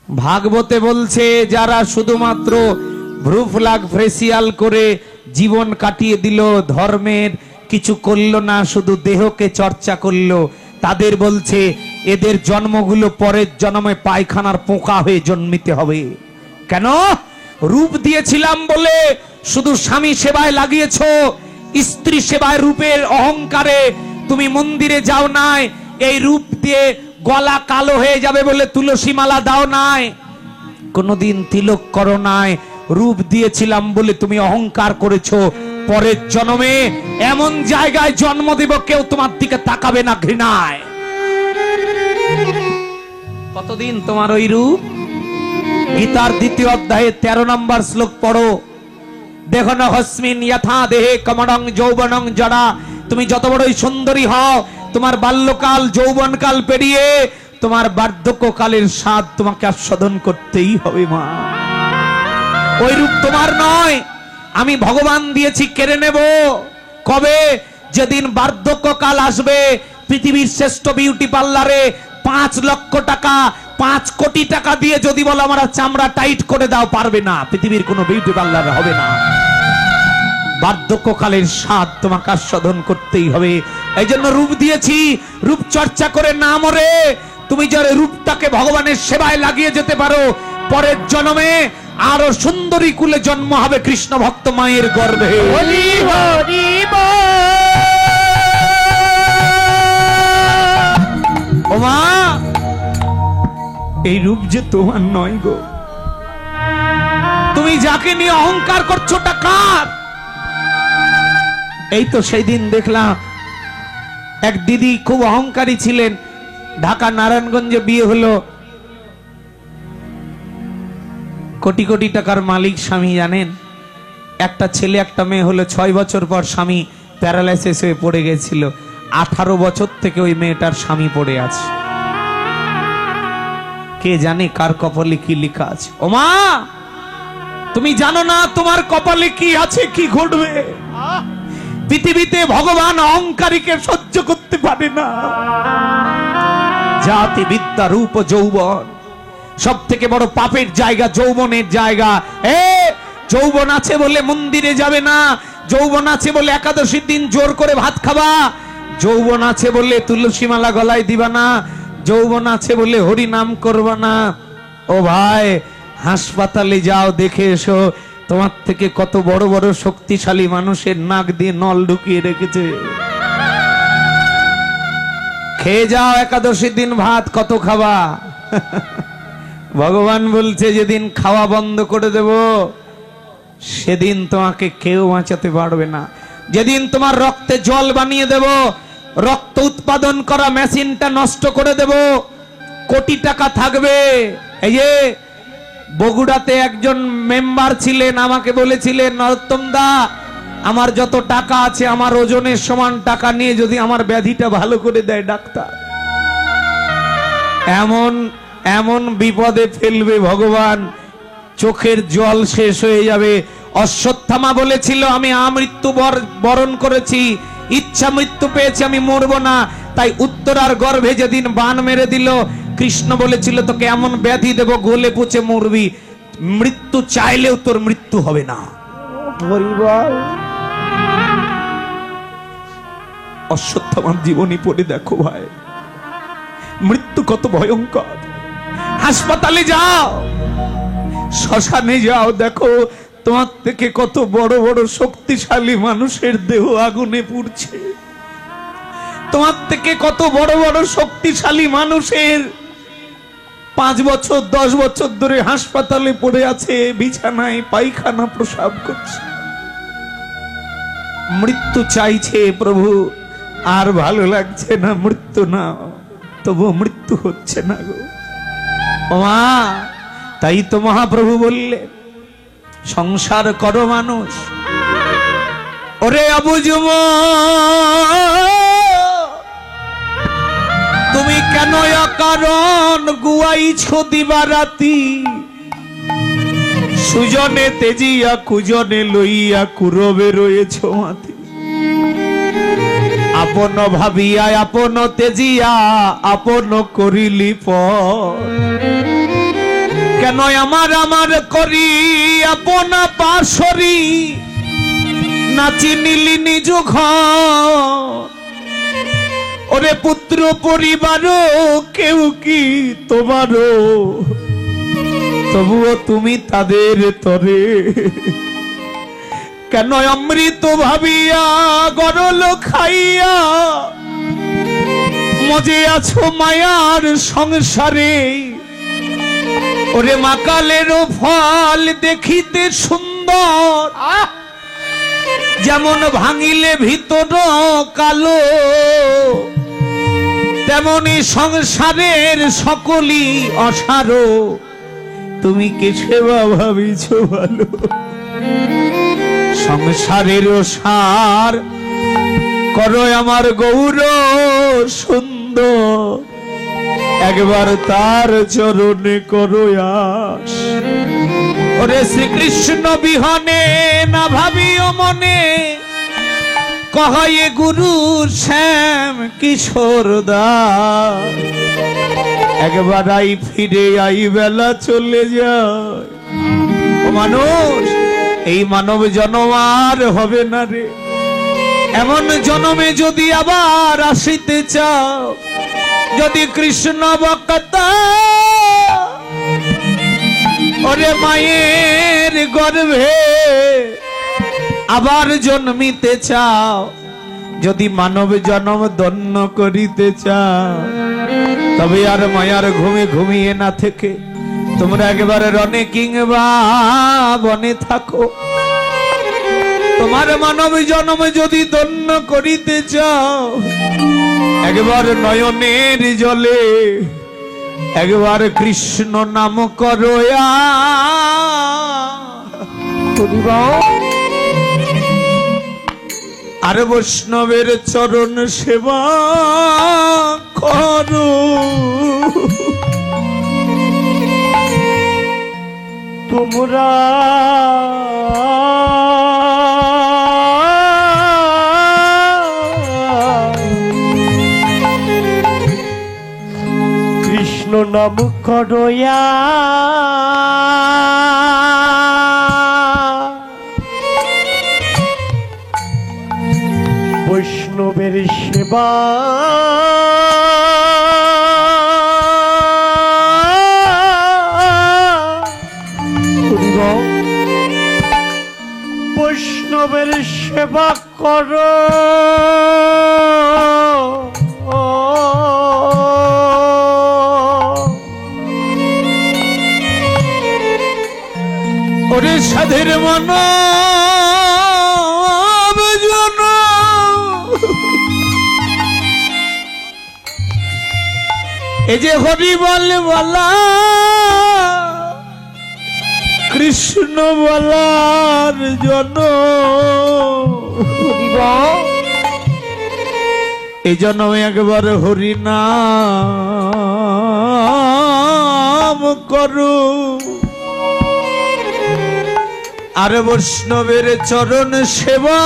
ভাগবতে বলছে যারা শুধুমাত্র ভ্রুফ্লাগ ফেসিয়াল করে জীবন কাটিয়ে দিল, ধর্মের কিছু করলো না, শুধু দেহকে চর্চা করলো, তাদের বলছে এদের জন্মগুলো পরের জন্মে পায়খানার পোকা হয়ে জন্মিতে হবে। কেন? রূপ দিয়েছিলাম বলে শুধু স্বামী সেবায় লাগিয়েছো, স্ত্রী সেবায় রূপের অহংকারে তুমি মন্দিরে যাও নাই, এই রূপ দিয়ে গলা কালো হয়ে যাবে বলে তুলসী মালা দাও নাই, কোনদিন তিলক করো নাই, রূপ দিয়েছিলাম বলে তুমি অহংকার করেছো, পরের জন্মে এমন জায়গায় জন্ম দেব কেউ তোমার দিকে তাকাবে না ঘৃণায়। কতদিন তোমার ওই রূপ? গীতার 2য় অধ্যায়ে 13 নম্বর শ্লোক পড়ো, দেখো না হস্মিন যথা দেহে কমলং যৌবনং জড়া, তুমি যত বড়ই সুন্দরী হও, তোমার বাল্যকাল যৌবনকাল পেরিয়ে তোমার বার্ধক্যকালের স্বাদ তোমাকে আস্বাদন করতেই হবে মা। ওই রূপ তোমার নয়, আমি ভগবান দিয়েছি, কেড়ে নেব। কবে? যেদিন বার্ধক্যকাল আসবে, পৃথিবীর শ্রেষ্ঠ বিউটি পার্লারে 5 লক্ষ টাকা 5 কোটি টাকা দিয়ে যদি বলো আমার চামড়া টাইট করে দাও, পারবে না, পৃথিবীর কোনো বিউটি পার্লার হবে না। বার্ধক্যকালের স্বাদ তোমাকে আস্বাদন করতেই হবে। এই জন্য রূপ দিয়েছি, রূপ চর্চা করে না মরে তুমি যার রূপটাকে ভগবানের সেবায় লাগিয়ে যেতে পারো, পরের জন্মে আরো সুন্দরী কুলে জন্ম হবে কৃষ্ণ ভক্ত মায়ের গর্ভে। হরি হরি ও মা, এই রূপ যে তোমার নয় গো, তুমি যাকে নিয়ে অহংকার করছো তা কার? এই তো সেই দিন দেখলাম এক দিদি খুব অহংকারী ছিলেন, ঢাকা নারায়ণগঞ্জে বিয়ে হলো, কোটি কোটি টাকার মালিক স্বামী, জানেন একটা ছেলে একটা মেয়ে হলো, 6 বছর পর স্বামী প্যারালাইসিস হয়ে পড়ে গেছিল, 18 বছর থেকে ওই মেয়েটার স্বামী পড়ে আছে। কে জানে কার কপালে কি লেখা আছে? ও মা, তুমি জানো না তোমার কপালে কি আছে, কি ঘটবে? পৃথিবীতে ভগবান অহংকারীকে সহ্য করতে করতে পারে না। জাতি বিদ্যা রূপ যৌবন, সব থেকে বড় পাপের জায়গা যৌবনের জায়গা। যৌবন আছে বলে মন্দিরে যাবে না, যৌবন আছে বলে একাদশীর দিন জোর করে ভাত খাবা, যৌবন আছে বলে তুলসী মালা গলায় দিবা না, যৌবন আছে বলে হরি নাম করবা না। ও ভাই, হাসপাতালে যাও, দেখে এসো তোমার থেকে কত বড় বড় শক্তিশালী মানুষের নাক দিয়ে নল ঢুকিয়ে রেখেছে। খেয়ে যাও একাদশীর দিন ভাত, কত খাবা। ভগবান বলছে যেদিন খাওয়া বন্ধ করে দেব সেদিন তোমাকে কেউ বাঁচাতে পারবে না। যেদিন তোমার রক্তে জল বানিয়ে দেব, রক্ত উৎপাদন করা মেশিনটা নষ্ট করে দেব, কোটি টাকা থাকবে। এই যে বগুড়াতে একজন মেম্বার ছিলেন, আমাকে বলেছিলেন, নরোত্তম দা, আমার যত টাকা আছে আমার ওজনের সমান টাকা নিয়ে যদি আমার ব্যাধিটা ভালো করে দেয় ডাক্তার। এমন এমন বিপদে ফেলবে ভগবান, চোখের জল শেষ হয়ে যাবে। অশ্বত্থামা বলেছিল আমি আমৃত্যু বরণ করেছি, ইচ্ছা মৃত্যু পেয়েছি, আমি মরবো না। তাই উত্তরার গর্ভে যেদিন বান মেরে দিল, কৃষ্ণ বলেছিল তোকে এমন ব্যাধি দেব গলে পচে মরবি, মৃত্যু চাইলেও তোর মৃত্যু হবে না। অশ্বত্থামার জীবনী পড়ে দেখো ভাই, মৃত্যু কত ভয়ঙ্কর। হাসপাতালে যাও, শ্মশানে যাও, দেখো তোমার থেকে কত বড় বড় শক্তিশালী মানুষের দেহ আগুনে পুড়ছে। তোমার থেকে কত বড় বড় শক্তিশালী মানুষের 5 বছর 10 বছর ধরে হাসপাতালে পড়ে আছে, বিছানায় পায়খানা প্রসাব করছে, মৃত্যু চাইছে। প্রভু আর ভালো লাগছে না, মৃত্যু না, তবু মৃত্যু হচ্ছে না গো মা। তাই তো মহাপ্রভু বললেন সংসার করো মানুষ। ওরে অবুঝব তুমি কেন অকারণ গুয়াইছ দিবারাতি, সুজনে তেজিয়া কুজনে লইয়া কুরবে রয়েছ মাতি। আপন ভাবিয়া আপন তেজিয়া আপন করিলি পর, কেন আমার আমার করি আপন পাশরি, নাচি নিলি নিজ ঘর। ওরে পুত্র পরিবার কেউ কি তোমারও, তবুও তুমি তাদের তরে। কেন অমৃত ভাবিয়া গরল খাইয়া মজে আছো মায়ার সংসারে। ওরে মাকালেরও ফল দেখিতে সুন্দর, যেমন ভাঙিলে ভিতর কালো, তেমনি সংসারের সকলই অসারো, তুমি কে সেবা ভাবিছ ভালো। সংসারের সার করো আমার গৌর সুন্দর, একবার তার চরণে করো আস। ওরে শ্রীকৃষ্ণ বিহনে না ভাবিও মনে, কহে গুরু শ্যাম কিশোর দাস। একবার আই ফিরে আই বেলা চলে যায়। ও মানুষ, এই মানব জন্ম আর হবে না রে। এমন জন্মে যদি আবার আসিতে চাও, যদি কৃষ্ণ ভক্তা ওরে মায়ের গর্ভে আবার জন্মিতে চাও, যদি মানব জন্ম ধন্য করিতে চাও, তবে আর মায়ার ঘুমে ঘুমিয়ে না থেকে তোমরা একেবারে রণে কিংবা বনে থাকো। তোমার মানব জন্ম যদি ধন্য করিতে চাও, একবার নয়নের জলে একবার কৃষ্ণ নাম করো। আর বৈষ্ণবের চরণ সেবা করো। তোমরা কৃষ্ণ নাম করয়া বৈষ্ণবের সেবা বৈষ্ণবের সেবা করো ওরে সাধের মন এই যে হরি বলে বলা কৃষ্ণ বলার জন্য এই জন্য একবার হরি নাম করু আরে বৈষ্ণবের চরণ সেবা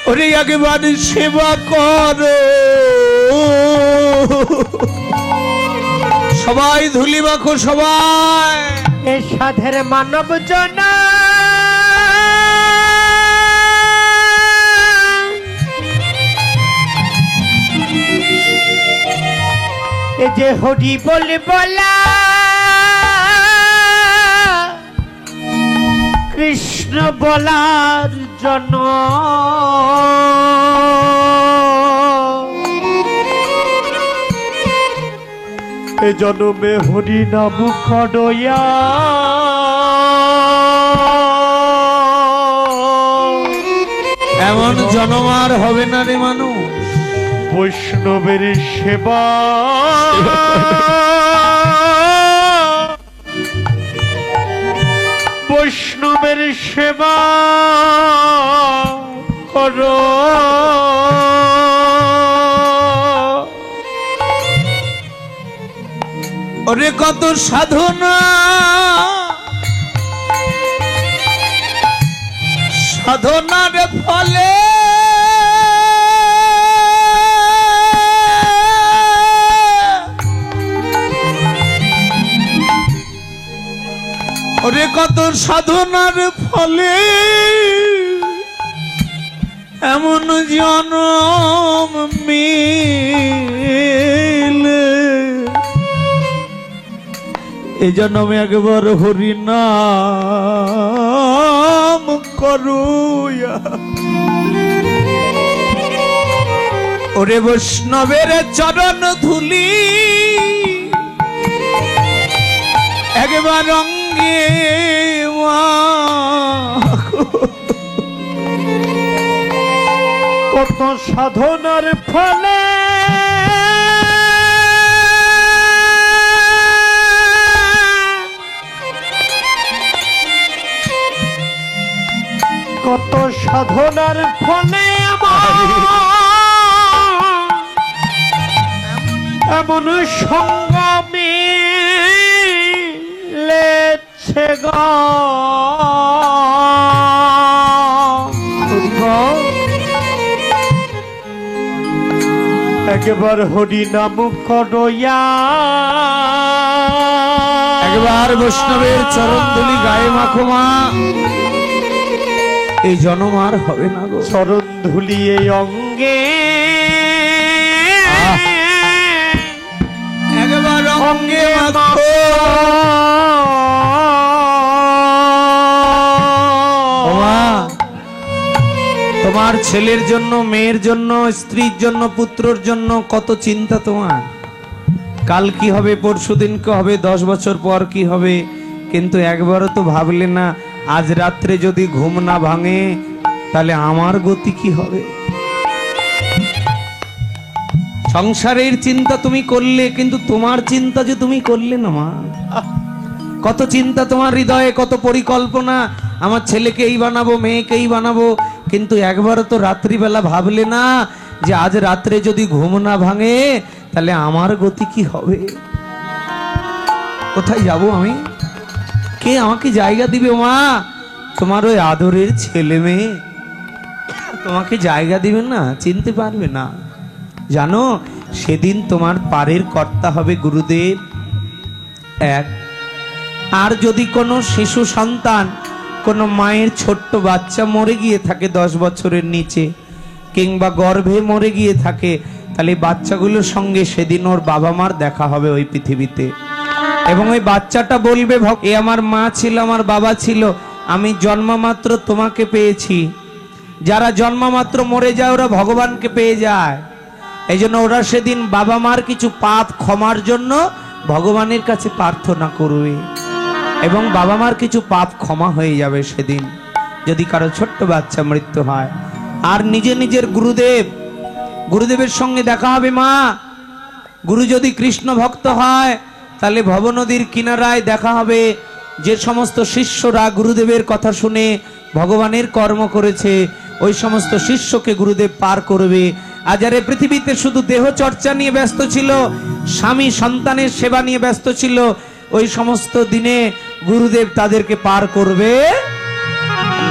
ওরে একবার সেবা করো সবাই ধুলি মাখো সবাই এ সাধের মানব জন এ যে হরি বলে বলা কৃষ্ণ বলার জন্য এ জন্মে হরি নাম করয়া এমন জন্ম আর হবে না রে মানুষ বৈষ্ণবের সেবা বৈষ্ণবের সেবা করো ওরে কত সাধনা সাধনার ফলে ওরে কত সাধনার ফলে এমন জনম মিলে এই জন্মে একবার হরি নাম করুয়া ওরে বৈষ্ণবের চরণ ধুলি একবার অঙ্গে কত সাধনার ফলে কত সাধনার ফলে এমন সঙ্গমে লেছে গো একবার হরি নাম করয়া একবার বৈষ্ণবের চরণ ধুলি গায়ে মাখো মা এই জন্ম আর হবে না গো চরণ ধুলি এই অঙ্গে একবার অঙ্গে মাখো তোমার ছেলের জন্য মেয়ের জন্য স্ত্রীর জন্য পুত্রর জন্য কত চিন্তা তোমার কাল কি হবে পরশুদিন কি হবে 10 বছর পর কি হবে কিন্তু একবারও তো ভাবলে না আজ রাত্রে যদি ঘুম না ভাঙে তাহলে আমার গতি কি হবে সংসারের চিন্তা তুমি করলে কিন্তু তোমার চিন্তা যে তুমি করলে না মা কত চিন্তা তোমার হৃদয়ে কত পরিকল্পনা আমার ছেলেকে এই বানাবো মেয়েকে এই বানাবো কিন্তু একবারও তো রাত্রিবেলা ভাবলে না যে আজ রাত্রে যদি ঘুম না ভাঙে তাহলে আমার গতি কি হবে কোথায় যাব আমি কে আমাকে জায়গা দিবে মা তোমার ওই আদরের ছেলে মেয়ে তোমাকে জায়গা দিবে না চিনতে পারবে না জানো সেদিন তোমার পারের কর্তা হবে গুরুদেব এক। আর যদি কোনো শিশু সন্তান, কোনো মায়ের ছোট্ট বাচ্চা মরে গিয়ে থাকে 10 বছরের নিচে, কিংবা গর্ভে মরে গিয়ে থাকে, তাহলে বাচ্চাগুলোর সঙ্গে সেদিন ওর বাবা মার দেখা হবে ওই পৃথিবীতে। এবং ওই বাচ্চাটা বলবে, এ আমার মা ছিল, আমার বাবা ছিল, আমি জন্মমাত্র তোমাকে পেয়েছি। যারা জন্মমাত্র মরে যায় ওরা ভগবানকে পেয়ে যায়। এই জন্য ওরা সেদিন বাবা মার কিছু পাপ ক্ষমার জন্য ভগবানের কাছে প্রার্থনা করবে, এবং বাবা মার কিছু পাপ ক্ষমা হয়ে যাবে সেদিন, যদি কারো ছোট্ট বাচ্চা মৃত্যু হয়। আর নিজের গুরুদেবের সঙ্গে দেখা হবে মা। গুরু যদি কৃষ্ণ ভক্ত হয় তাহলে ভবনদীর কিনারায় দেখা হবে। যে সমস্ত শিষ্যরা গুরুদেবের কথা শুনে ভগবানের কর্ম করেছে, ওই সমস্ত শিষ্যকে গুরুদেব পার করবে। আর যারা পৃথিবীতে শুধু দেহ চর্চা নিয়ে ব্যস্ত ছিল, স্বামী সন্তানের সেবা নিয়ে ব্যস্ত ছিল, ওই সমস্ত দিনে গুরুদেব তাদেরকে পার করবে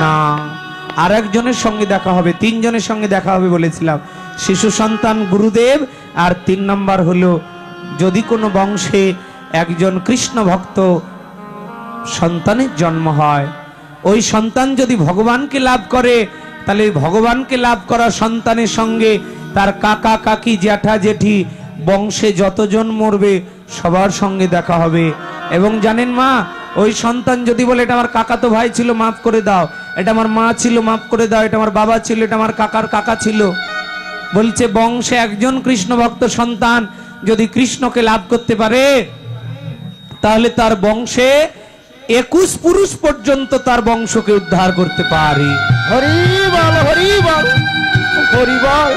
না। আর একজনের সঙ্গে দেখা হবে, 3 জনের সঙ্গে দেখা হবে বলেছিলাম, শিশু সন্তান, গুরুদেব, আর 3 নম্বর হলো যদি কোনো বংশে একজন কৃষ্ণ ভক্ত সন্তানের জন্ম হয়, ওই সন্তান যদি ভগবানকে লাভ করে, তাহলে ভগবানকে লাভ করা সন্তানের সঙ্গে তার কাকা কাকি জ্যাঠা জেঠি বংশে যতজন মরবে সবার সঙ্গে দেখা হবে। এবং জানেন মা, ওই সন্তান যদি বলে এটা আমার কাকাতো ভাই ছিল, মাফ করে দাও, এটা আমার মা ছিল, মাফ করে দাও, এটা আমার বাবা ছিল, এটা আমার কাকার কাকা ছিল, বলছে বংশে একজন কৃষ্ণ ভক্ত সন্তান যদি কৃষ্ণকে লাভ করতে পারে, তাহলে তার বংশে 21 পুরুষ পর্যন্ত তার বংশকে উদ্ধার করতে পারে। হরি বল, হরি বল, হরি বল।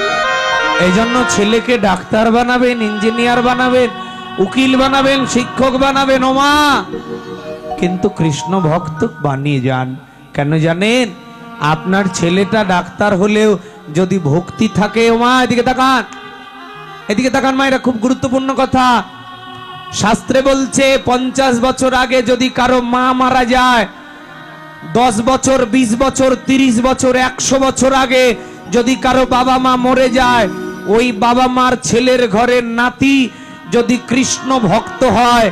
এই জন্য ছেলেকে ডাক্তার বানাবেন, ইঞ্জিনিয়ার বানাবেন, উকিল বানাবেন, শিক্ষক বানাবেন ওমা, কিন্তু কৃষ্ণ ভক্ত বানিয়ে যান। কেন জানেন? আপনার ছেলেটা ডাক্তার হলেও যদি ভক্তি থাকে, ওমা এদিকে তাকান, এদিকে তাকান মা, এটা খুব গুরুত্বপূর্ণ কথা। শাস্ত্রে বলছে 50 বছর আগে যদি কারো মা মারা যায়, 10 বছর, 20 বছর, 30 বছর, 100 বছর আগে যদি কারো বাবা মা মরে যায়, ওই বাবা মার ছেলের ঘরের নাতি যদি কৃষ্ণ ভক্ত হয়,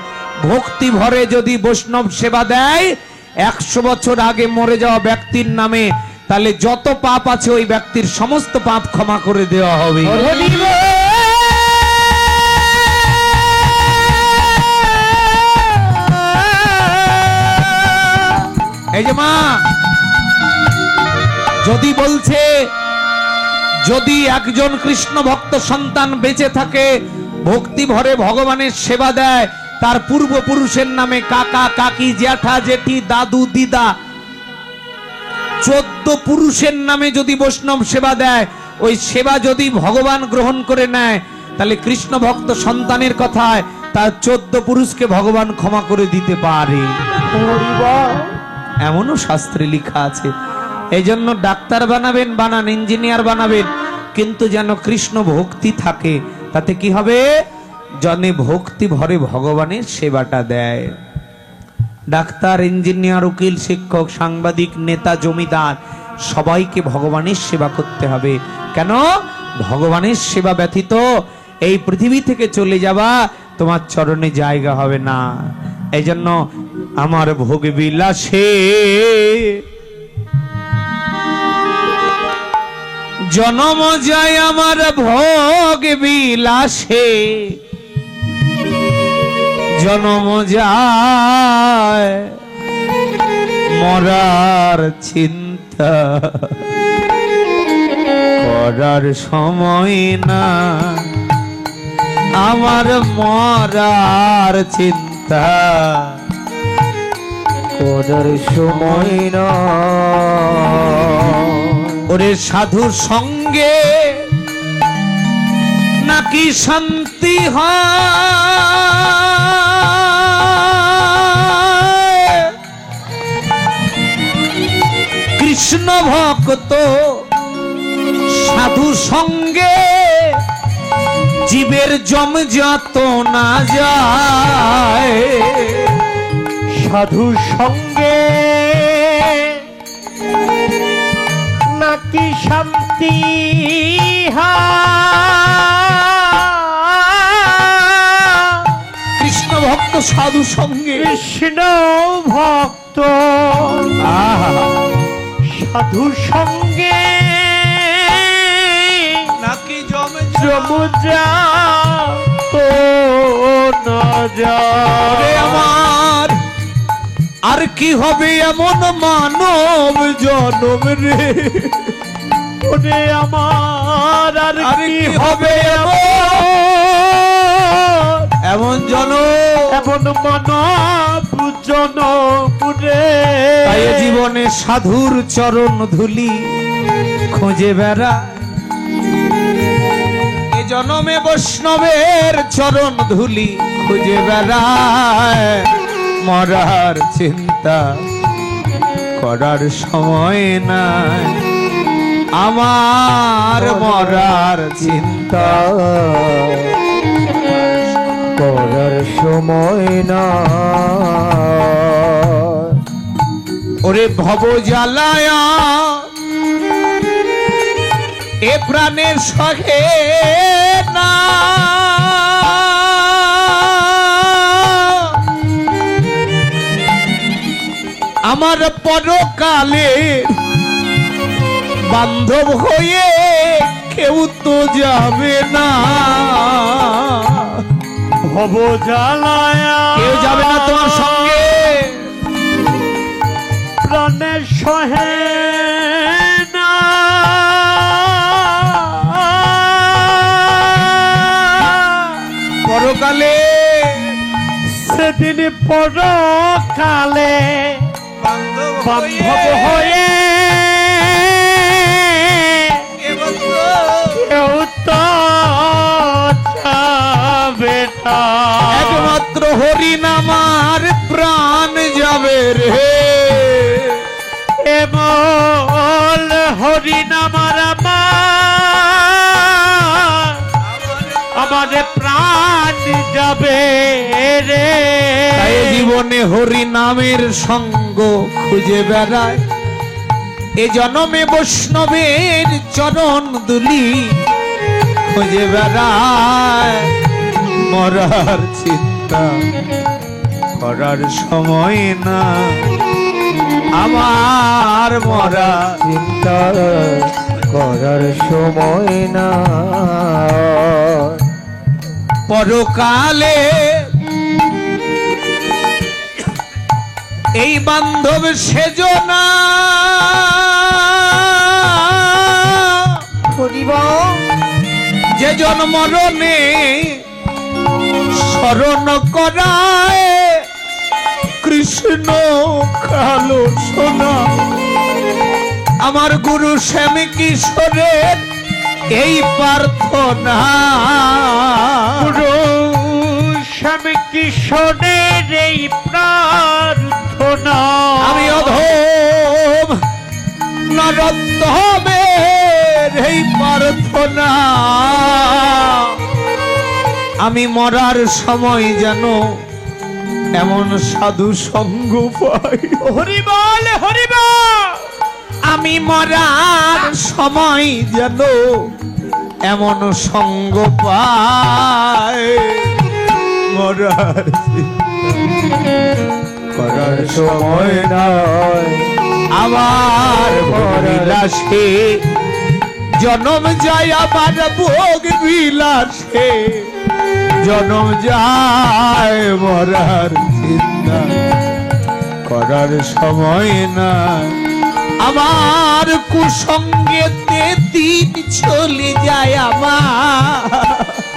ভক্তি ভরে যদি বৈষ্ণব সেবা দেয় 100 বছর আগে মরে যাওয়া ব্যক্তির নামে, তাহলে যত পাপ আছে ওই ব্যক্তির সমস্ত পাপ ক্ষমা করে দেওয়া হবে। এই যে মা যদি বলছে, যদি একজন কৃষ্ণ ভক্ত সন্তান বেঁচে থাকে, ভক্তি ভরে ভগবানের সেবা দেয়, তার পূর্বপুরুষের নামে কাকা কাকি জ্যাঠা জেঠি দাদু দিদা 14 পুরুষের নামে যদি বৈষ্ণব সেবা দেয়, ওই সেবা যদি ভগবান গ্রহণ করে নেয়, তাহলে কৃষ্ণ ভক্ত সন্তানের কথায় তার 14 পুরুষকে ভগবান ক্ষমা করে দিতে পারে। এমনও শাস্ত্রে লেখা আছে। এই জন্য ডাক্তার বানাবেন, বানান, ইঞ্জিনিয়ার বানাবেন, কিন্তু যেন কৃষ্ণ ভক্তি থাকে। তাতে কি হবে? জনে ভক্তি ভরে ভগবানের সেবাটা দেয়। ডাক্তার, ইঞ্জিনিয়ার, উকিল, শিক্ষক, সাংবাদিক, নেতা, জমিদার সবাইকে ভগবানের সেবা করতে হবে। কেন? ভগবানের সেবা ব্যতীত এই পৃথিবী থেকে চলে যাবা, তোমার চরণে জায়গা হবে না। এই জন্য আমার ভোগ বিলাসে জনম যায়, আমার ভোগ বিলাসে জনম যায়, মরার চিন্তা করার সময় না, আমার মরার চিন্তা করার সময় না। ওরে সাধুর সঙ্গে নাকি শান্তি হয়, কৃষ্ণ ভক্ত সাধু সঙ্গে জীবের জম যত না যায়, সাধু সঙ্গে নাকি শান্তি হয়, সাধু সঙ্গে কৃষ্ণ ভক্ত আহা, সাধু সঙ্গে নাকি জমে যমুজা তো না ওরে যায় আমার আর কি হবে এমন মানব জনম রে ওরে আমার আর আর কি কি হবে হবে এমন জনম এমন মানব জনম রে তাই এ জীবনে সাধুর চরণ ধুলি খুঁজে বেড়া এ জনমে বৈষ্ণবের চরণ ধুলি খুঁজে বেড়ায় মরার চিন্তা করার সময় নাই আমার মরার চিন্তা করার সময় না ওরে ভব জ্বালায়া এ প্রাণের সহে না আমার পরকালে বান্ধব হয়ে কেউ তো যাবে না ভব জ্বালায়া কেউ যাবে না তোমার সঙ্গে প্রাণের সহে না পরকালে সেদিন পরকালে বান্ধব হয়ে কেউ তো যাবে না একমাত্র হরিণ আমার প্রাণ যাবে রে এমন হরিণ আমার আমার প্রাণ যাবে রে তাই জীবনে হরি নামের সঙ্গ খুঁজে বেড়ায় এ জনমে বৈষ্ণবের চরণ দুলি খুঁজে বেড়ায় মরার চিন্তা করার সময় না আমার মরা চিন্তা করার সময় না পরকালে এই বান্ধব সেজনা যে জন্মরণে স্মরণ করায় কৃষ্ণ কালো সোনা আমার গুরু শ্যাম কিশোরের এই প্রার্থনা স্বামী কিশোরের এই প্রার্থনা আমি অধম নরোত্তমের এই প্রার্থনা আমি মরার সময় যেন এমন সাধু সঙ্গ পাই হরিবল হরিবল আমি মরার সময় যেন এমন সঙ্গ পাই মরার করার সময় নয় আমার বিলাসে জনম যায় আমার ভোগ বিলাসে জনম যায় মরার চিন্তা করার সময় না আমার কুসঙ্গেতে দিন চলে যায়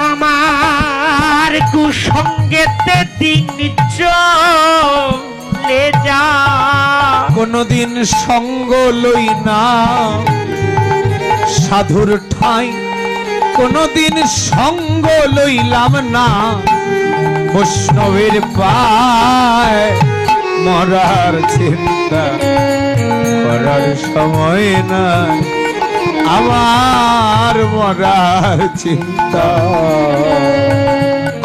আমার কুসঙ্গেতে দিন চলে যা কোনদিন সঙ্গ লই না সাধুর ঠাই কোনদিন সঙ্গ লইলাম না বৈষ্ণবের পায় মরার চিন্তা করার সময় না আমার মরার চিন্তা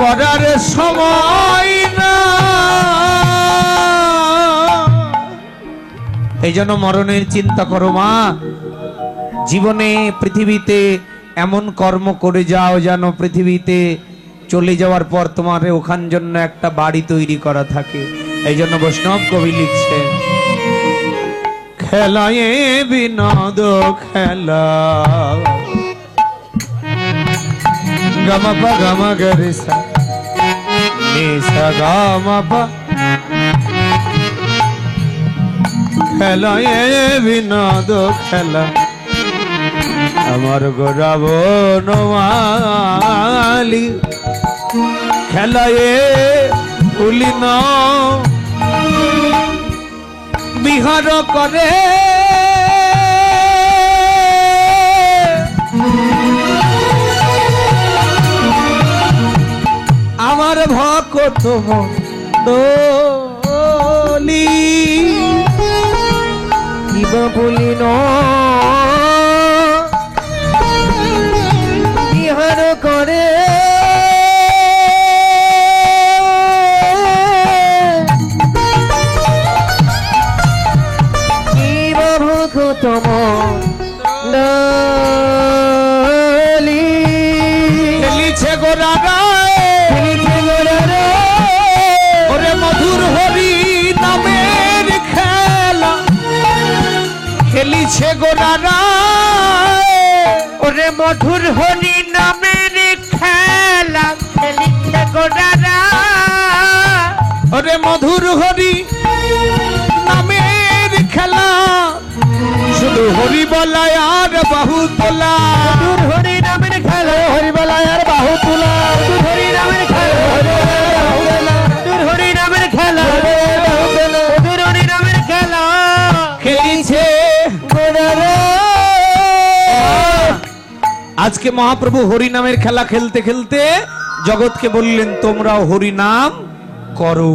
করার সময় না এই জন্য মরণের চিন্তা করো মা জীবনে পৃথিবীতে এমন কর্ম করে যাও যেন পৃথিবীতে চলে যাওয়ার পর তোমার ওখান জন্য একটা বাড়ি তৈরি করা থাকে। এই জন্য বৈষ্ণব কবি লিখছে, খেলায় বিনোদ খেলা গমপা গম গরিসা নিসা গমপা, খেলায় বিনোদ খেলা আমার গোরাব নমালি, খেলায় উলিন বিহার করে আমার ভক্ত মণ্ডলী, কিবা বলিন বিহার করে কিবা ভক্তম মণ্ডলী, খেলিছে গোরারা ওরে মধুর হরি নামের খেলা, খেলিছে গোরারা ওরে মধুর হরি নামের খেলা, খেলিছে গোরারা ওরে মধুর হরি নামের খেলা, শুধু হরি বলায় আর বাহু তোলা, মধুর হরি নামের খেলা, হরি বলায় আর বাহু তোলা, মধুর হরি নামের খেলা, মধুর হরি নামের খেলা, মধুর হরি নামের খেলা, খেলিছে গোরারা। আজকে মহাপ্রভু হরি নামের খেলা খেলতে খেলতে জগৎকে বললেন তোমরাও হরি নাম করো।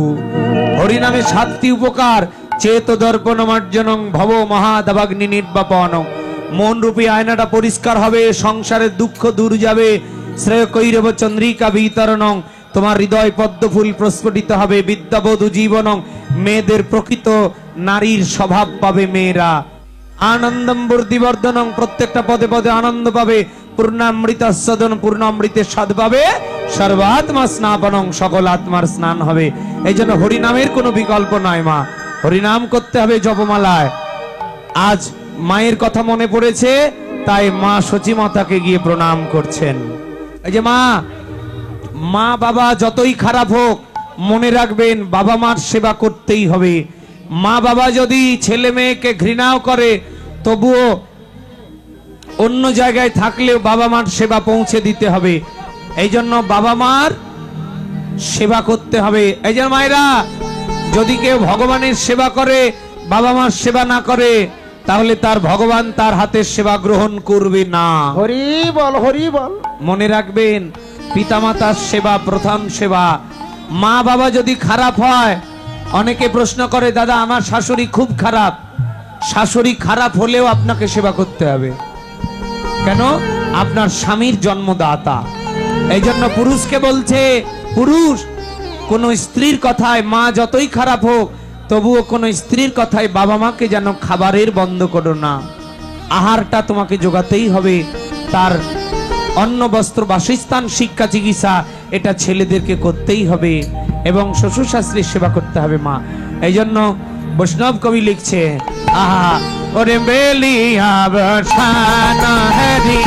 হরি নামে 7টি উপকার, চেত দর্পণ মার্জনং ভব মহাদাবাগ্নি নির্বাপনং, মন রূপী আয়নাটা পরিষ্কার হবে, সংসারের দুঃখ দূর যাবে, শ্রেয় কৈরব চন্দ্রিকা বিতরণং, তোমার হৃদয় পদ্মফুল প্রস্ফুটিত হবে, বিদ্যাবধূ জীবনং, মেয়েদের প্রকৃত নারীর স্বভাব পাবে মেয়েরা, আনন্দম বর্ধিবর্ধনং, প্রত্যেকটা পদে পদে আনন্দ পাবে, পূর্ণামৃত সদন, পূর্ণামৃতের স্বাদ পাবে, সর্বাত্মা স্নাপনং, সকল আত্মার স্নান হবে। এই জন্য হরিনামের কোনো বিকল্প নাই মা, হরিনাম করতে হবে জপমালায়। আজ মায়ের কথা মনে পড়েছে, তাই মা সচিমাতাকে গিয়ে প্রণাম করছেন। এই যে মা বাবা যতই খারাপ হোক মনে রাখবেন বাবা মার সেবা করতেই হবে। মা বাবা যদি ছেলে মেয়েকে ঘৃণাও করে তবুও অন্য জায়গায় থাকলেও বাবা মার সেবা পৌঁছে দিতে হবে। এই জন্য বাবা মার সেবা করতে হবে। এই যে মায়েরা, যদি কেউ ভগবানের সেবা করে বাবা মার সেবা না করে তাহলে তার ভগবান তার হাতের সেবা গ্রহণ করবে না। হরি বল, হরি বল। মনে রাখবেন পিতামাতার সেবা প্রধান সেবা। মা বাবা যদি খারাপ হয়, অনেকে প্রশ্ন করে দাদা আমার শাশুড়ি খুব খারাপ, শাশুড়ি খারাপ হলেও আপনাকে সেবা করতে হবে। কেন? আপনার স্বামীর জন্মদাতা। এই জন্য পুরুষকে বলছে, পুরুষ কোন স্ত্রীর কথায় মা যতই খারাপ হোক তবুও কোন স্ত্রীর কথায় বাবা মাকে যেন খাবারের বন্ধ করো না। আহারটা তোমাকে জোগাতেই হবে, তার অন্ন বস্ত্র বাসস্থান শিক্ষা চিকিৎসা এটা ছেলেদেরকে করতেই হবে, এবং শ্বশুর শাশুড়ির সেবা করতে হবে মা। এই জন্য বৈষ্ণব কবি লিখছে, আহা ওরে বেলিয়া বসানা হরি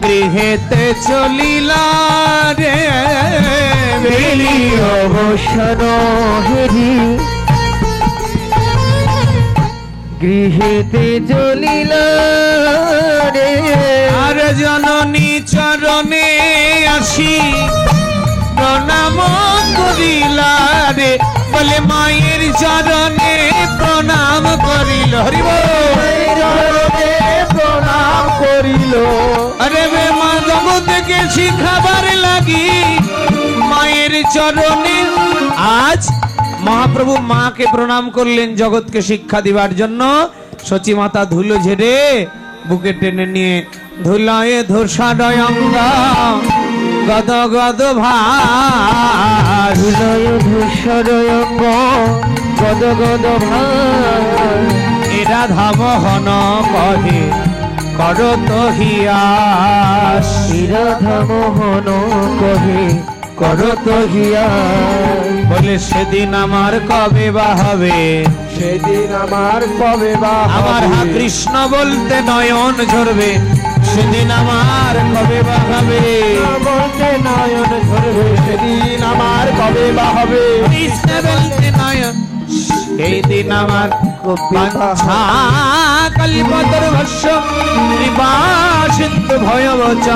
গৃহেতে চলিলা রে, বেলিয়া বসানা হরি গৃহেতে চলিলা রে, আর জননী চরণে আসি প্রণাম করিলা রে, বলে মায়ের চরণে প্রণাম করিল। হরি বল। প্রণাম করিল। আরে বে মা জগৎকে শিখাবার লাগি মায়ের চরণে। আজ মহাপ্রভু মাকে প্রণাম করলেন জগৎকে শিক্ষা দিবার জন্য। সচী মাতা ধুলো ঝেড়ে বুকে টেনে নিয়ে ধুলায় ধূসরয় অঙ্গ গদ গদ ভার, ধুলায় ধূসরয় অঙ্গ গদ গদ ভার, এরা ধামহন কহে করত হিয়াস রাধা মোহন কহে করত হিয়াস বলে সেদিন আমার কবে বা হবে সেদিন আমার কবে বা আমার হা কৃষ্ণ বলতে নয়ন ঝরবে সেদিন আমার কবে বা হবে বলতে নয়ন ঝরবে সেদিন আমার কবে বা হবে কৃষ্ণ বলতে নয়ন সেই দিন আমার বাঞ্ছা কলিপতর ভস্য কৃপা সিন্ধু ভয়বচ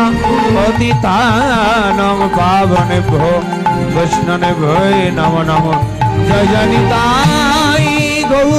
পতিতানং পাবনে ভো বৈষ্ণবে ভয় নম নম জয় জনিতাই গৌ